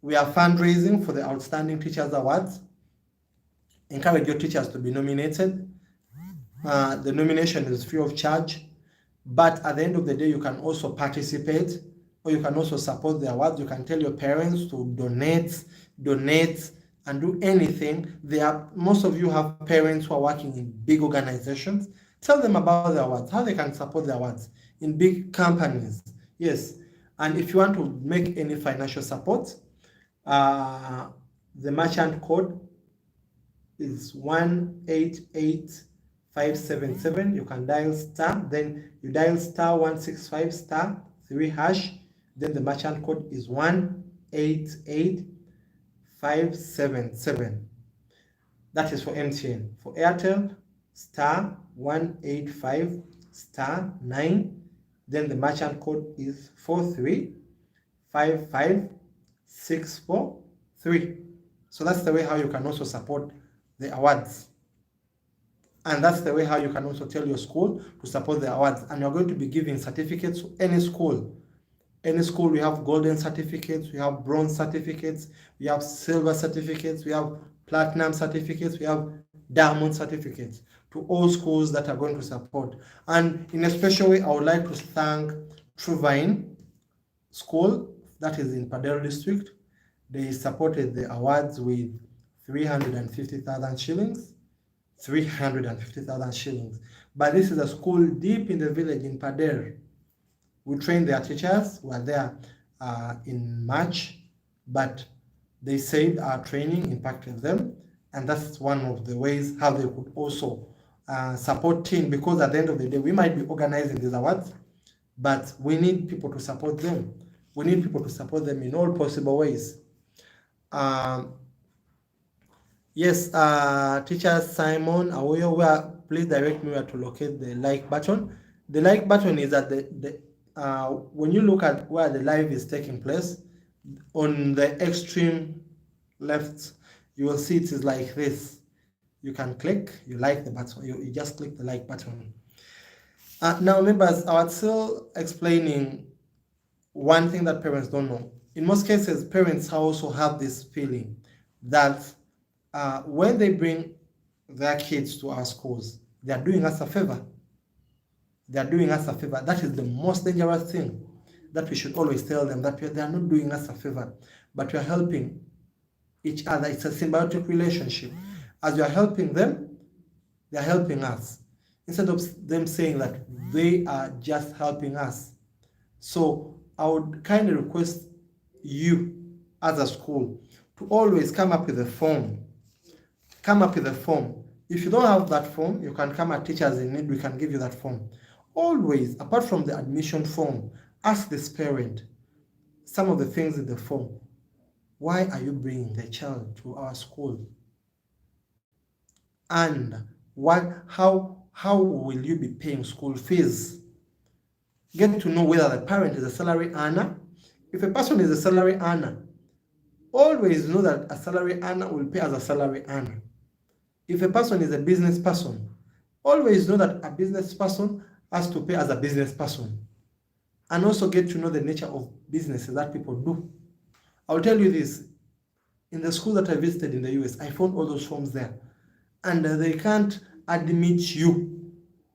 we are fundraising for the Outstanding Teachers Awards. Encourage your teachers to be nominated. The nomination is free of charge, but at the end of the day, you can also participate, or you can also support the awards. You can tell your parents to donate, and do anything. Most of you have parents who are working in big organizations. Tell them about the awards, how they can support the awards in big companies. Yes, and if you want to make any financial support, the merchant code is 188577. You can dial star, then you dial star 165 star 3 hash, then the merchant code is 188577. That is for MTN. For Airtel, star 185 star 9, then the merchant code is 4355643. So that's the way how you can also support the awards. And that's the way how you can also tell your school to support the awards. And you're going to be giving certificates to any school. Any school, we have golden certificates, we have bronze certificates, we have silver certificates, we have platinum certificates, we have diamond certificates to all schools that are going to support. And in a special way, I would like to thank Truvine School, that is in Padero District. They supported the awards with 350,000 shillings. 350,000 shillings. But this is a school deep in the village in Padero. We trained their teachers. We were there in March, but they said our training impacted them, and that's one of the ways how they could also support team, because at the end of the day, we might be organizing these awards, but we need people to support them. We need people to support them in all possible ways. Yes, teacher Simon Awoyo, please direct me where to locate the like button. The like button is at when you look at where the live is taking place, on the extreme left, you will see it is like this. You can click, you like the button, you just click the like button. Now, members, I was still explaining one thing that parents don't know. In most cases, parents also have this feeling that when they bring their kids to our schools, they are doing us a favor. They are doing us a favor. That is the most dangerous thing that we should always tell them, that they are not doing us a favor, but we are helping each other. It's a symbiotic relationship. As we are helping them, they are helping us. Instead of them saying that they are just helping us. So I would kindly request you as a school to always come up with a form. Come up with a form. If you don't have that form, you can come at Teachers in Need, we can give you that form. Always, apart from the admission form, ask this parent some of the things in the form. Why are you bringing the child to our school? And how will you be paying school fees? Get to know whether the parent is a salary earner. If a person is a salary earner, always know that a salary earner will pay as a salary earner. If a person is a business person, always know that a business person has to pay as a business person. And also get to know the nature of businesses that people do. I'll tell you this, in the school that I visited in the US, I found all those forms there. And they can't admit you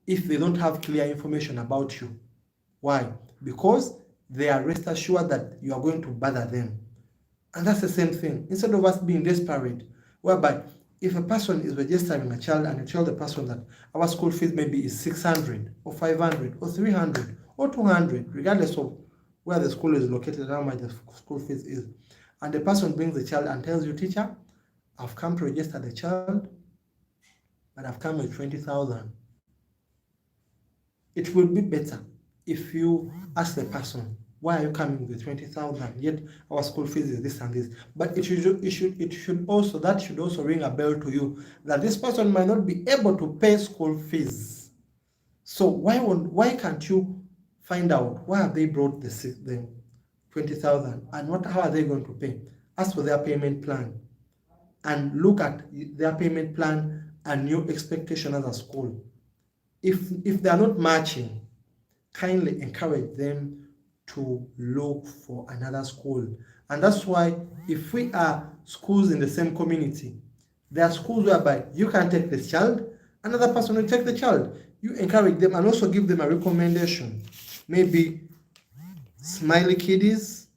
if they don't have clear information about you. Why? Because they are rest assured that you are going to bother them. And that's the same thing. Instead of us being desperate, whereby if a person is registering a child and you tell the person that our school fees maybe is 600 or 500 or 300 or 200, regardless of where the school is located, how much the school fees is, and the person brings the child and tells you, teacher, I've come to register the child, but I've come with 20,000. It would be better if you ask the person, why are you coming with 20,000? Yet our school fees is this and this. But that should also ring a bell to you that this person might not be able to pay school fees. So why can't you find out why have they brought the 20,000 and how are they going to pay? Ask for their payment plan and look at their payment plan and your expectation as a school. If they are not matching, kindly encourage them to look for another school. And that's why if we are schools in the same community, there are schools whereby you can take this child Another person will take the child. You encourage them and also give them a recommendation. Maybe Smiley Kiddies,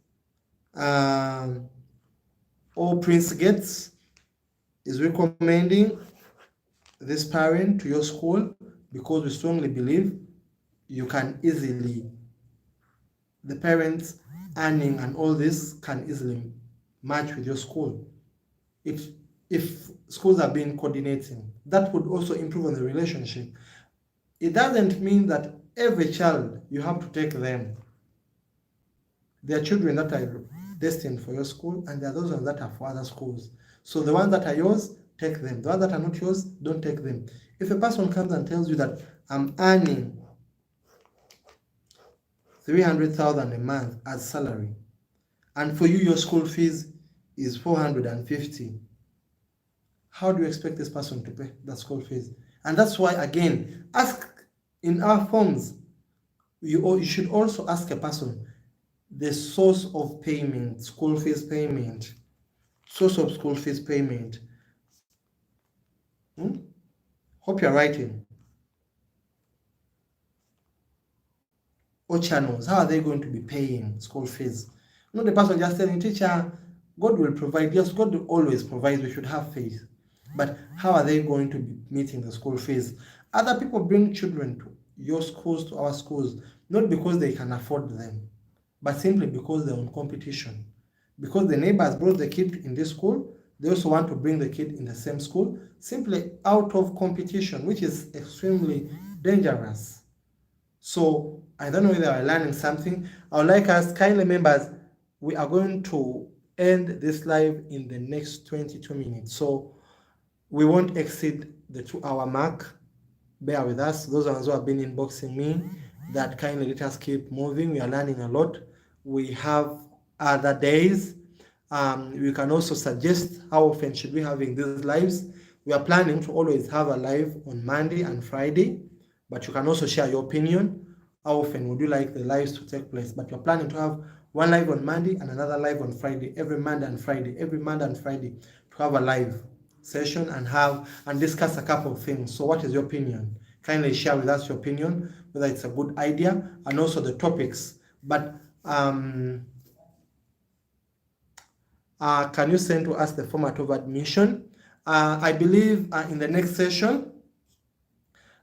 or Prince Gates is recommending this parent to your school because we strongly believe you can easily, the parents earning and all this can easily match with your school. If schools are being coordinating, that would also improve on the relationship. It doesn't mean that every child you have to take them. There are children that are destined for your school, and there are those ones that are for other schools. So the ones that are yours, take them. The ones that are not yours, don't take them. If a person comes and tells you that I'm earning 300,000 a month as salary, and for you your school fees is 450, how do you expect this person to pay the school fees? And that's why, again, ask in our forms. You should also ask a person the source of payment, school fees payment, source of school fees payment. Hope you're writing. Or channels, how are they going to be paying school fees? Not the person just telling teacher, God will provide. Yes, God will always provide. We should have faith. But how are they going to be meeting the school fees? Other people bring children to your schools, to our schools, not because they can afford them, but simply because they're on competition. Because the neighbors brought the kid in this school, they also want to bring the kid in the same school, simply out of competition, which is extremely dangerous. So I don't know whether I'm learning something. I would like us, kindly members, we are going to end this live in the next 22 minutes. So we won't exceed the 2-hour mark. Bear with us. Those ones who have been inboxing me, that kindly let us keep moving. We are learning a lot. We have other days. You can also suggest how often should we having these lives. We are planning to always have a live on Monday and Friday, but you can also share your opinion. How often would you like the lives to take place? But you're planning to have one live on Monday and another live on Friday, every Monday and Friday, to have a live session and discuss a couple of things. So what is your opinion? Kindly share with us your opinion, whether it's a good idea, and also the topics. But can you send to us the format of admission? I believe in the next session.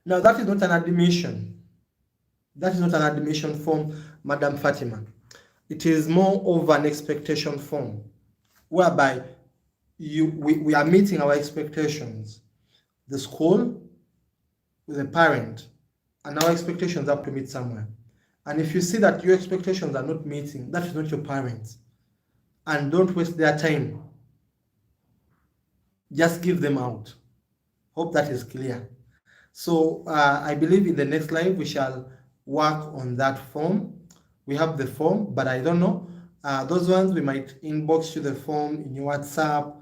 Now that is not an admission. That is not an admission form, Madam Fatima. It is more of an expectation form, whereby we are meeting our expectations. The school with the parent, and our expectations have to meet somewhere. And if you see that your expectations are not meeting, that is not your parents. And don't waste their time. Just give them out. Hope that is clear. So I believe in the next live we shall work on that form. We have the form, but I don't know. Those ones we might inbox you the form in your WhatsApp.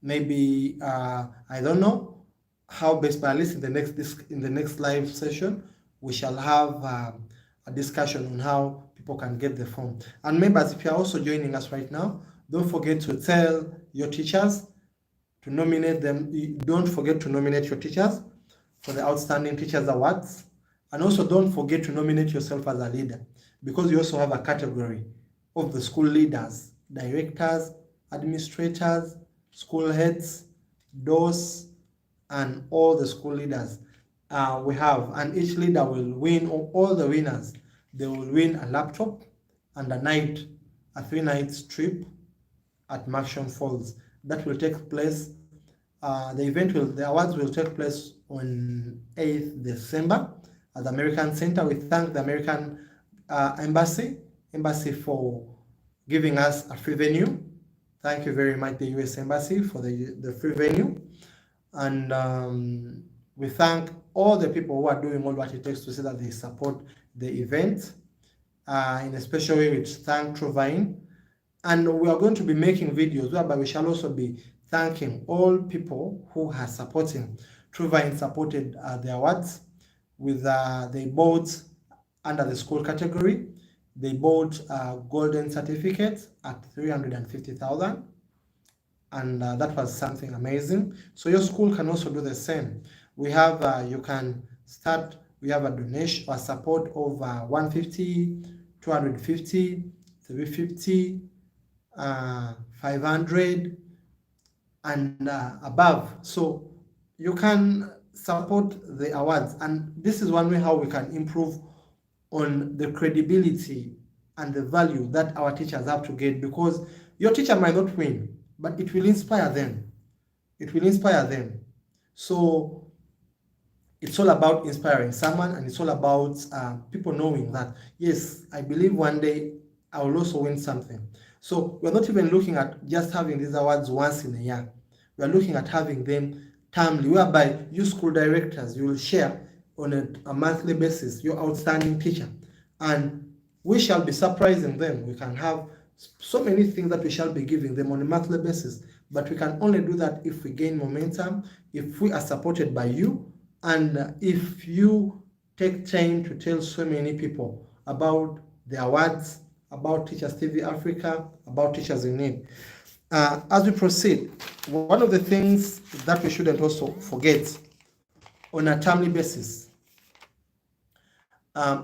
Maybe I don't know how best, but at least in the next live session we shall have a discussion on how people can get the form. And members, if you are also joining us right now, don't forget to tell your teachers to nominate them. Don't forget to nominate your teachers for the Outstanding Teachers Awards. And also don't forget to nominate yourself as a leader, because you also have a category of the school leaders, directors, administrators, school heads, DOS, and all the school leaders we have. And each leader will win, or all the winners, they will win a laptop and a 3-night trip at Marshall Falls. That will take place, the awards will take place on 8th December at the American Center. We thank the American Embassy for giving us a free venue. Thank you very much, the US Embassy, for the free venue. And we thank all the people who are doing all what it takes to say that they support the event. In a special way, we thank Trovine. And we are going to be making videos whereby we shall also be thanking all people who are supporting. Trovine supported the awards with they bought under the school category. They bought a golden certificate at 350,000, and that was something amazing. So your school can also do the same. We have, you can start, we have a donation or support of 150, 250, 350, 500, and above. So you can support the awards, and this is one way how we can improve on the credibility and the value that our teachers have to get, because your teacher might not win, but it will inspire them. It will inspire them. So it's all about inspiring someone, and it's all about people knowing that, yes, I believe one day I will also win something. So we're not even looking at just having these awards once in a year. We're looking at having them termly, whereby you school directors, you will share on a monthly basis your outstanding teacher, and we shall be surprising them. We can have so many things that we shall be giving them on a monthly basis, but we can only do that if we gain momentum, if we are supported by you, and if you take time to tell so many people about the awards, about Teachers TV Africa, about Teachers in Need. As we proceed, one of the things that we shouldn't also forget on a timely basis,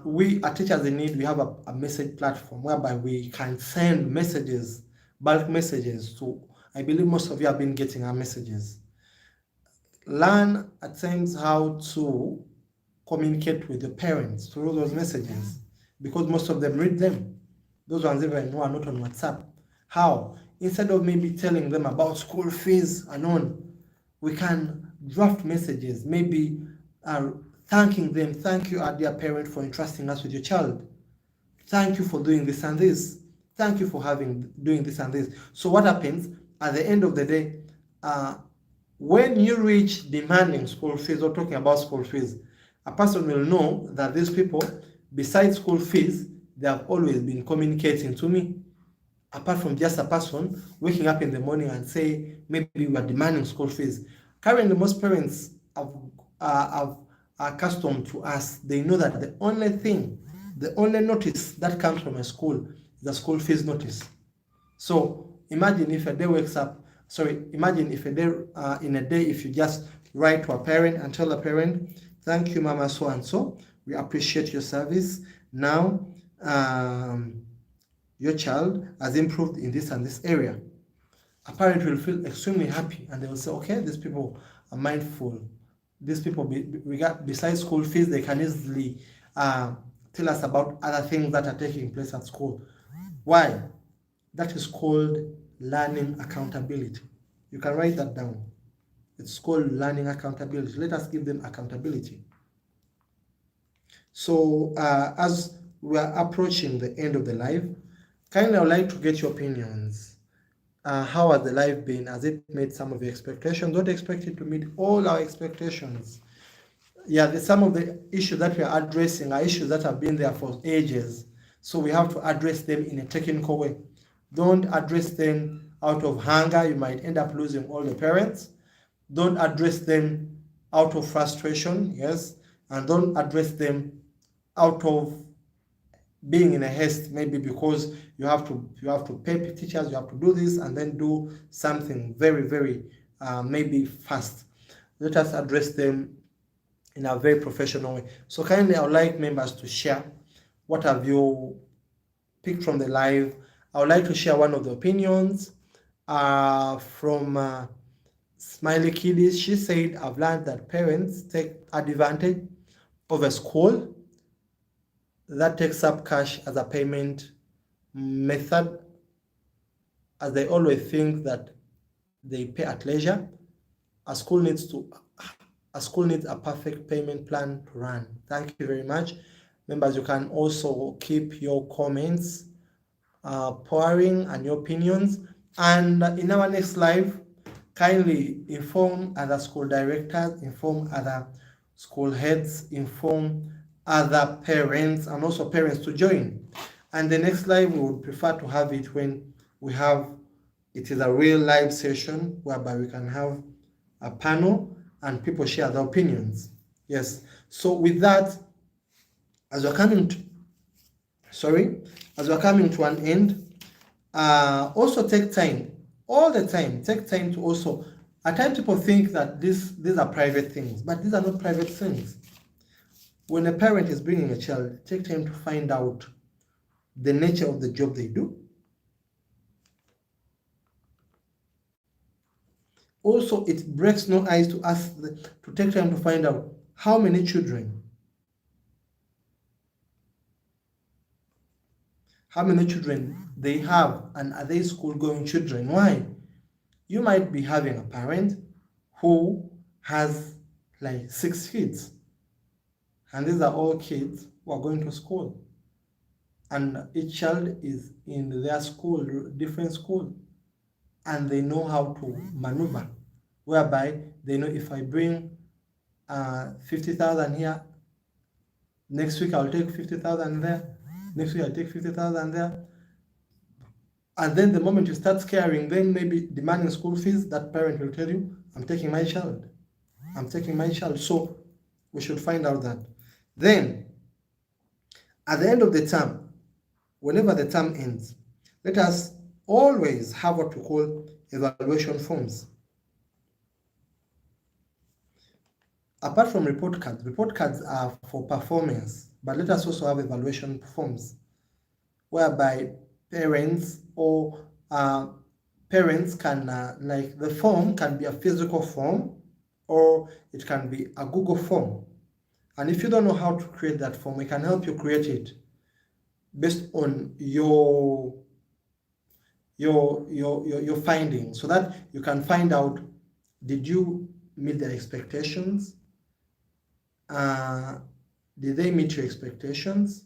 we at Teachers in Need, we have a message platform whereby we can send messages, bulk messages to, I believe most of you have been getting our messages. Learn at times how to communicate with the parents through those messages, because most of them read them. Those ones even who are not on WhatsApp. How? Instead of maybe telling them about school fees and on, we can draft messages, maybe thanking them. Thank you, our dear parent, for entrusting us with your child. Thank you for doing this and this. Thank you for doing this and this. So what happens at the end of the day, when you reach demanding school fees or talking about school fees, a person will know that these people, besides school fees, they have always been communicating to me. Apart from just a person waking up in the morning and say, maybe we are demanding school fees. Currently, most parents are accustomed to us. They know that the only notice that comes from a school is the school fees notice. So imagine if a day imagine if a day, in a day, if you just write to a parent and tell a parent, thank you, Mama so and so, we appreciate your service. Now, your child has improved in this and this area. A parent will feel extremely happy, and they will say, okay, these people are mindful. These people, besides school fees, they can easily tell us about other things that are taking place at school. Why? That is called learning accountability. You can write that down. It's called learning accountability. Let us give them accountability. So as we are approaching the end of the live, kindly I would like to get your opinions. How has the live been? Has it met some of your expectations? Don't expect it to meet all our expectations. Yeah, some of the issues that we are addressing are issues that have been there for ages. So we have to address them in a technical way. Don't address them out of hunger. You might end up losing all the parents. Don't address them out of frustration, yes, and don't address them out of being in a haste, maybe because you have to pay teachers, you have to do this and then do something very, very maybe fast. Let us address them in a very professional way. So kindly, I would like members to share what have you picked from the live. I would like to share one of the opinions from Smiley Kiddies. She said, I've learned that parents take advantage of a school that takes up cash as a payment method, as they always think that they pay at leisure. A school needs a perfect payment plan to run. Thank you very much. Members, you can also keep your comments pouring and your opinions. And in our next live, kindly inform other school directors, inform other school heads, inform other parents, and also parents to join. And the next live, we would prefer to have it when it is a real live session whereby we can have a panel and people share their opinions. Yes. So with that, as we're coming to an end, also take time, all the time, take time to also At times people think that these are private things, but these are not private things. When a parent is bringing a child, take time to find out the nature of the job they do. Also, it breaks no ice to ask to take time to find out how many children they have, and are they school-going children? Why? You might be having a parent who has like 6 kids, and these are all kids who are going to school, and each child is in their school, different school, and they know how to maneuver, whereby they know if I bring 50,000 here, next week I'll take 50,000 there, next week I'll take 50,000 there. And then the moment you start scaring them, maybe demanding school fees, that parent will tell you, I'm taking my child. I'm taking my child. So we should find out that. Then, at the end of the term, whenever the term ends, let us always have what we call evaluation forms. Apart from report cards are for performance, but let us also have evaluation forms, whereby parents or parents can, like the form can be a physical form or it can be a Google form. And if you don't know how to create that form, we can help you create it based on your findings, so that you can find out, did you meet their expectations? Did they meet your expectations?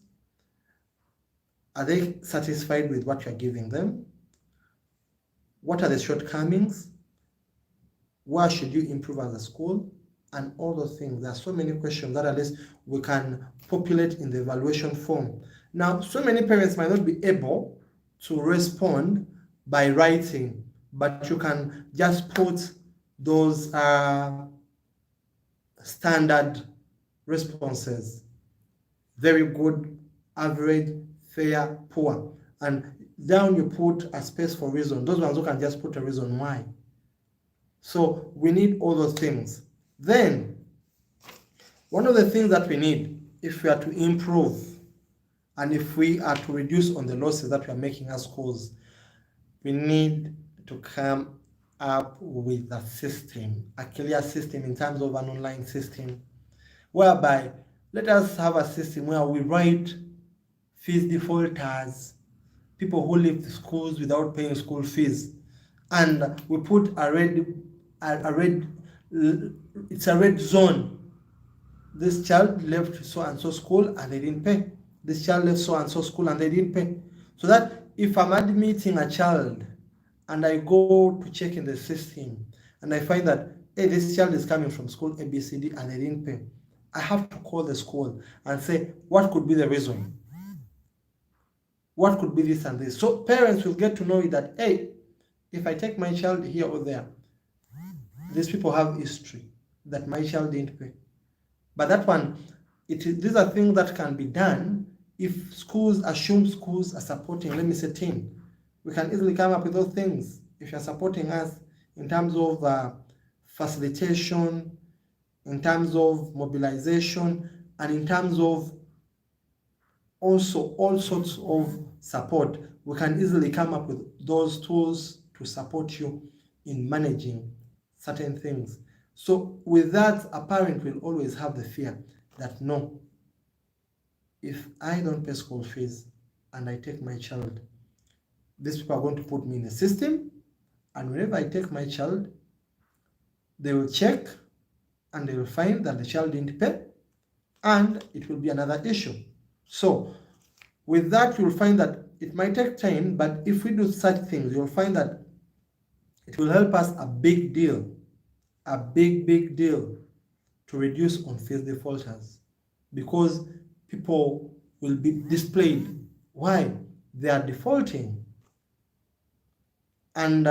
Are they satisfied with what you're giving them? What are the shortcomings? Where should you improve as a school? And all those things. There are so many questions that at least we can populate in the evaluation form. Now, so many parents might not be able to respond by writing, but you can just put those standard responses: very good, average, fair, poor, and down you put a space for reason. Those ones you can just put a reason why. So we need all those things. Then one of the things that we need, if we are to improve and if we are to reduce on the losses that we are making as schools, we need to come up with a system, a clear system in terms of an online system, whereby let us have a system where we write fees defaulters, people who leave the schools without paying school fees, and we put it's a red zone. This child left so and so school and they didn't pay. This child left so and so school and they didn't pay. So that if I'm admitting a child and I go to check in the system and I find that, hey, this child is coming from school ABCD and they didn't pay, I have to call the school and say, what could be the reason? What could be this and this? So parents will get to know that, hey, if I take my child here or there, these people have history that my child didn't pay. But that one, these are things that can be done if schools assume schools are supporting, let me say, 10. We can easily come up with those things. If you're supporting us in terms of facilitation, in terms of mobilization, and in terms of also all sorts of support, we can easily come up with those tools to support you in managing certain things. So with that, a parent will always have the fear that, no, if I don't pay school fees and I take my child, these people are going to put me in a system, and whenever I take my child, they will check and they will find that the child didn't pay, and it will be another issue. So with that, you'll find that it might take time, but if we do such things, you'll find that it will help us a big deal, a big deal, to reduce on fees defaulters, because people will be displayed why they are defaulting. And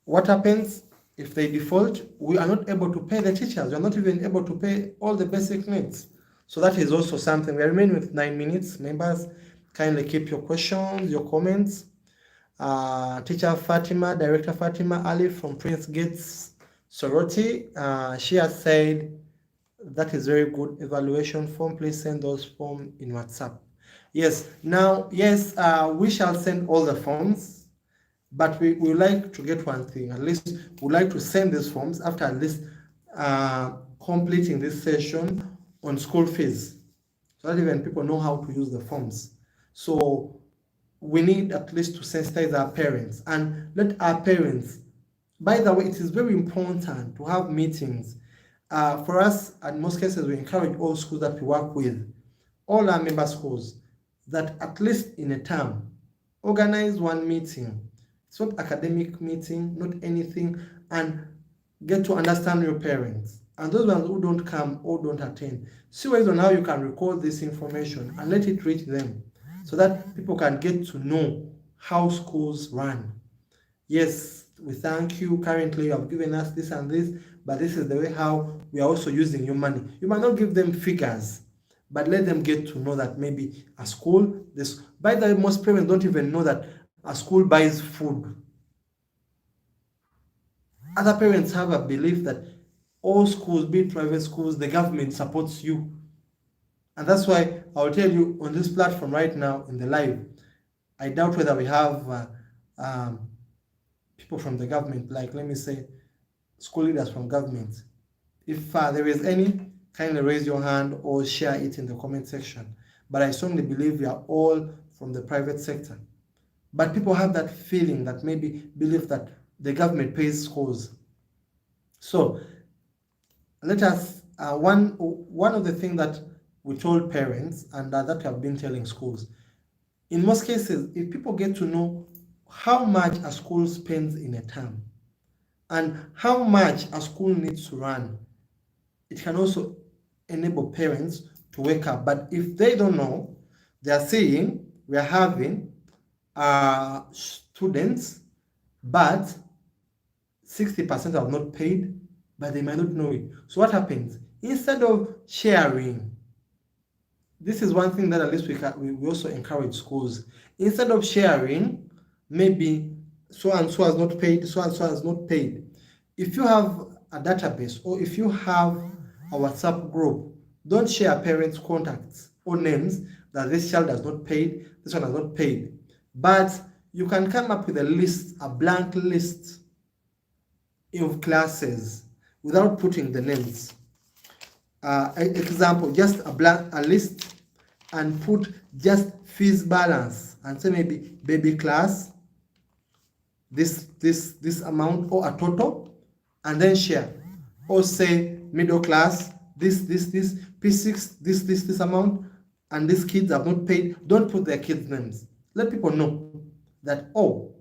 what happens if they default? We are not able to pay the teachers. We are not even able to pay all the basic needs. So that is also something. We remain with 9 minutes. Members, kindly keep your questions, your comments. Teacher Fatima, Director Fatima Ali from Prince Gates Sorority, she has said that is very good evaluation form. Please send those forms in WhatsApp. Yes, now, yes, we shall send all the forms, but we would like to get one thing. At least we like to send these forms after at least completing this session on school fees, so that even people know how to use the forms. So we need at least to sensitize our parents and let our parents. By the way, it is very important to have meetings. For us, in most cases, we encourage all schools that we work with, all our member schools, that at least in a term, organize one meeting. It's not academic meeting, not anything, and get to understand your parents. And those ones who don't come or don't attend, see ways on how you can record this information and let it reach them, so that people can get to know how schools run. Yes, we thank you. Currently, you have given us this and this, but this is the way how we are also using your money. You might not give them figures, but let them get to know that maybe a school, this, by the way, most parents don't even know that a school buys food. Other parents have a belief that all schools, be it private schools, the government supports you. And that's why I'll tell you on this platform right now in the live, I doubt whether we have people from the government, like, let me say, school leaders from government. If there is any, kindly raise your hand or share it in the comment section. But I strongly believe we are all from the private sector. But people have that feeling, that maybe believe that the government pays schools. So let us, one of the things that we told parents and that we have been telling schools, in most cases, if people get to know how much a school spends in a term and how much a school needs to run, it can also enable parents to wake up. But if they don't know, they are saying we are having students, but 60% have not paid, but they might not know it. So what happens? Instead of sharing, this is one thing that at least we also encourage schools. Instead of sharing, maybe so and so has not paid, so and so has not paid. If you have a database or if you have a WhatsApp group, don't share parents' contacts or names that this child has not paid, this one has not paid. But you can come up with a list, a blank list of classes without putting the names. Example, just a list, and put just fees balance and say maybe baby class, this amount or a total, and then share. Or say middle class, this P6, this amount, and these kids have not paid. Don't put their kids' names. Let people know that, oh,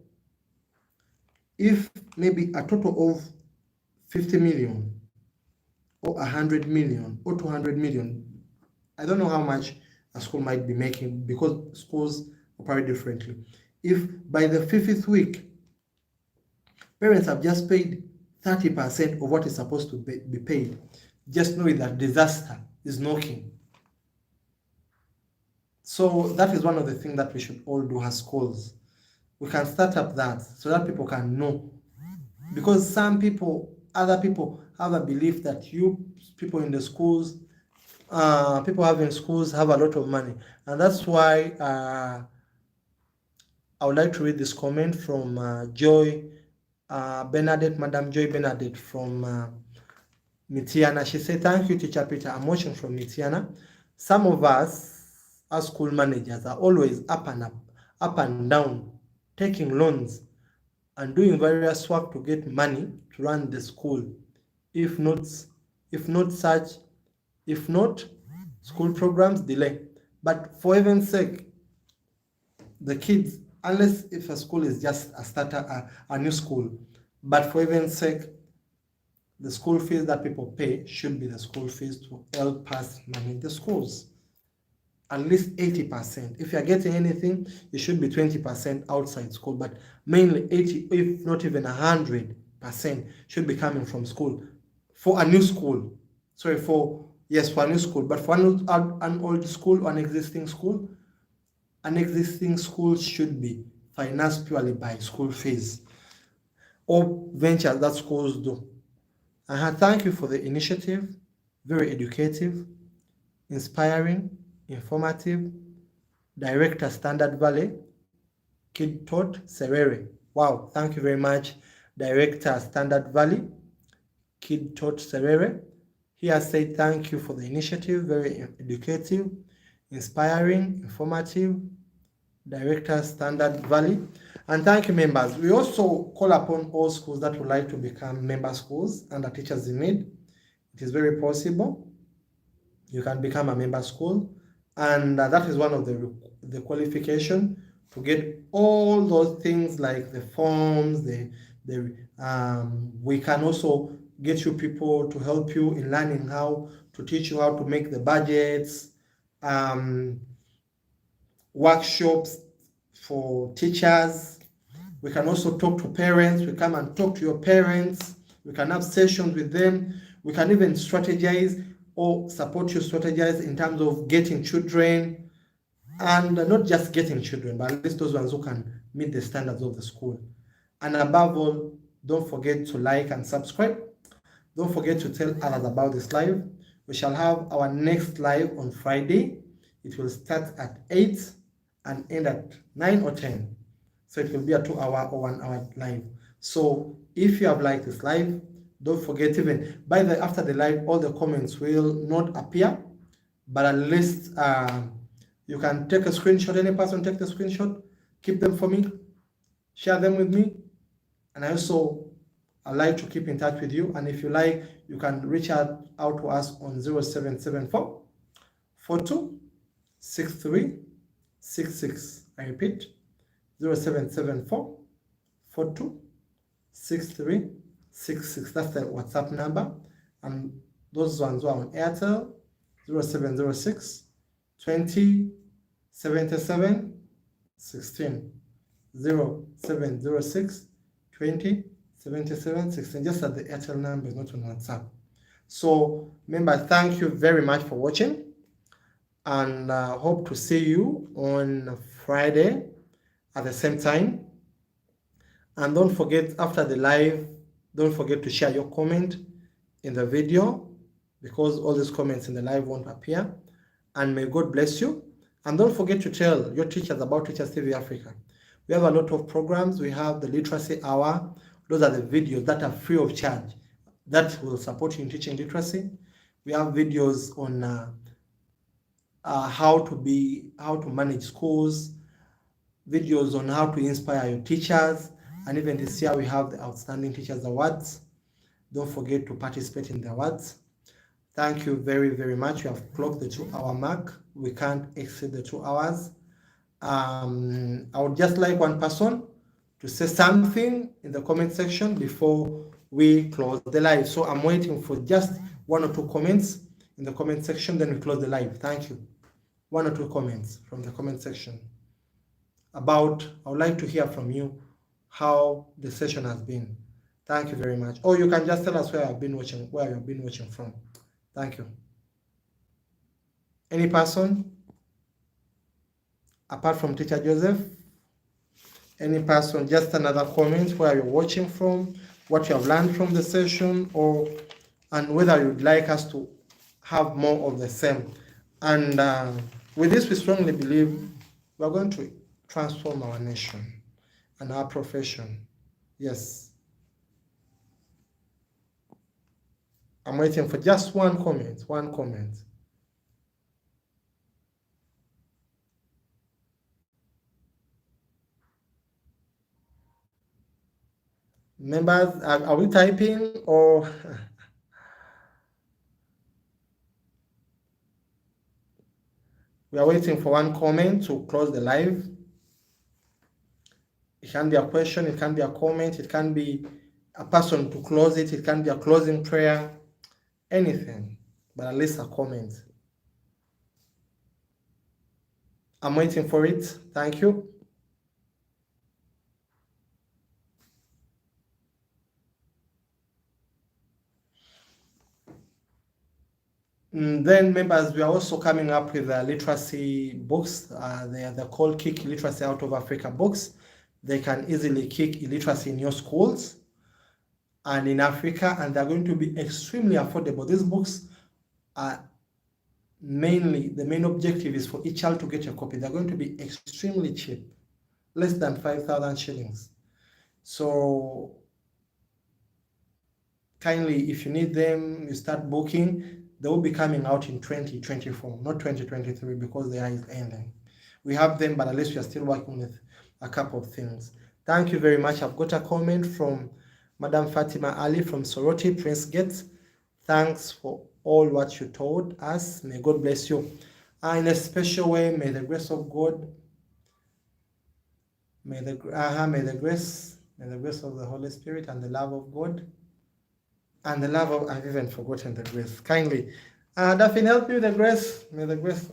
if maybe a total of 50 million or 100 million or 200 million, I don't know how much a school might be making because schools operate differently. If by the 50th week, parents have just paid 30% of what is supposed to be paid, just know that disaster is knocking. So that is one of the things that we should all do as schools. We can start up that so that people can know. Because some people, other people have a belief that you people in the schools, people having schools have a lot of money. And that's why I would like to read this comment from Joy Bernadette, Madam Joy Bernadette from Mitiana. She said, thank you, Teacher Peter. I'm watching from Mitiana. Some of us as school managers are always up and down, taking loans and doing various work to get money to run the school. If not, school programs delay. But for heaven's sake, the kids, unless if a school is just a starter, a new school, but for heaven's sake, the school fees that people pay should be the school fees to help us manage the schools. At least 80%. If you're getting anything, it should be 20% outside school, but mainly 80, if not even 100%, should be coming from school. For a new school, sorry, for a new school, but for an old school or an existing school should be financed purely by school fees or ventures that schools do. And thank you for the initiative, very educative, inspiring, informative. Director Standard Valley, Kid Todd Serere. Wow, thank you very much, Director Standard Valley, Kid Todd Serere. He has said thank you for the initiative, very educative, inspiring, informative, Director Standard Valley. And thank you, members. We also call upon all schools that would like to become member schools under Teachers in Need. It is very possible. You can become a member school, and that is one of the qualification to get all those things like the forms. We can also get you people to help you in learning how to teach you how to make the budgets, workshops for teachers. We can also talk to parents. We come and talk to your parents. We can have sessions with them. We can even strategize or support you strategize in terms of getting children, and not just getting children, but at least those ones who can meet the standards of the school. And above all, don't forget to like and subscribe. Don't forget to tell others about this live. We shall have our next live on Friday. It will start at 8 and end at 9 or 10. So it will be a 2-hour or 1-hour live. So if you have liked this live, don't forget, even after the live, all the comments will not appear, but at least you can take a screenshot. Any person take the screenshot, keep them for me, share them with me, and I like to keep in touch with you. And if you like, you can reach out to us on 0774 42 63 66. I repeat, 0774 42 63 66. That's the WhatsApp number. And those ones who are on Airtel, 0706 20 77 16. 0706 20 77 16. Just at the Airtel number, not on WhatsApp. So remember, thank you very much for watching, and hope to see you on Friday at the same time. And don't forget, after the live, don't forget to share your comment in the video, because all these comments in the live won't appear. And may God bless you. And don't forget to tell your teachers about Teachers TV Africa. We have a lot of programs. We have the Literacy Hour. Those are the videos that are free of charge that will support you in teaching literacy. We have videos on how to manage schools, videos on how to inspire your teachers, and even this year we have the Outstanding Teachers Awards. Don't forget to participate in the awards. Thank you very, very much. We have clocked the 2-hour mark. We can't exceed the 2 hours. I would just like one person to say something in the comment section before we close the live. So I'm waiting for just 1 or 2 comments in the comment section, then we close the live. Thank you. 1 or 2 comments from the comment section I would like to hear from you how the session has been. Thank you very much. Or you can just tell us where you've been watching from. Thank you. Any person apart from Teacher Joseph? Any person, just another comment where you're watching from, what you have learned from the session, and whether you'd like us to have more of the same. And with this, we strongly believe we're going to transform our nation and our profession. Yes. I'm waiting for just one comment. Members, are we typing or? We are waiting for one comment to close the live. It can be a question, it can be a comment, it can be a person to close it, it can be a closing prayer, anything, but at least a comment. I'm waiting for it. Thank you. Then members, we are also coming up with literacy books. They're called Kick Literacy Out of Africa books. they can easily kick illiteracy in your schools and in Africa, and they're going to be extremely affordable. These books are mainly, the main objective is for each child to get a copy. They're going to be extremely cheap, less than 5,000 shillings. So kindly, if you need them, you start booking. They will be coming out in 2024, not 2023, because the year is ending. We have them, but at least we are still working with a couple of things. Thank you very much. I've got a comment from Madam Fatima Ali from Soroti, Prince Gate. Thanks for all what you told us. May God bless you. In a special way, may the grace of God, may the grace of the Holy Spirit and the love of God and the love of, I've even forgotten the grace. Kindly, Daphne, help me with the grace. May the grace.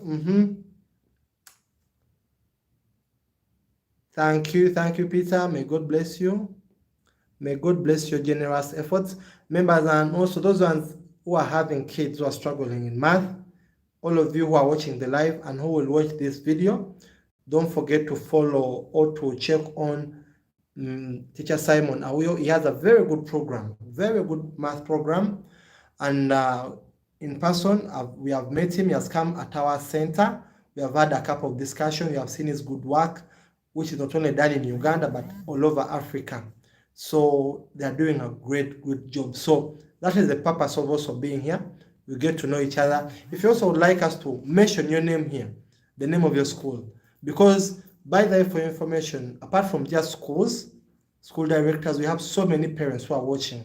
Thank you, Peter. May God bless you. May God bless your generous efforts. Members, and also those ones who are having kids who are struggling in math, all of you who are watching the live and who will watch this video, don't forget to follow or to check on Teacher Simon Awuyo. He has a very good program, very good math program. And in person, we have met him. He has come at our center. We have had a couple of discussions. We have seen his good work, which is not only done in Uganda, but all over Africa. So they are doing a good job. So that is the purpose of also being here. We get to know each other. If you also would like us to mention your name here, the name of your school, because by the way, for information, apart from just schools, school directors, we have so many parents who are watching.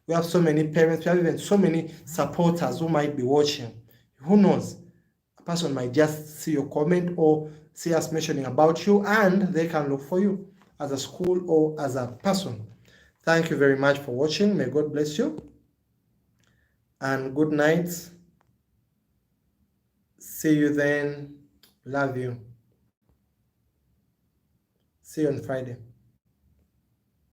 We have so many parents, we have even so many supporters who might be watching. Who knows? A person might just see your comment or see us mentioning about you, and they can look for you as a school or as a person. Thank you very much for watching. May God bless you. And good night. See you then. Love you. See you on Friday.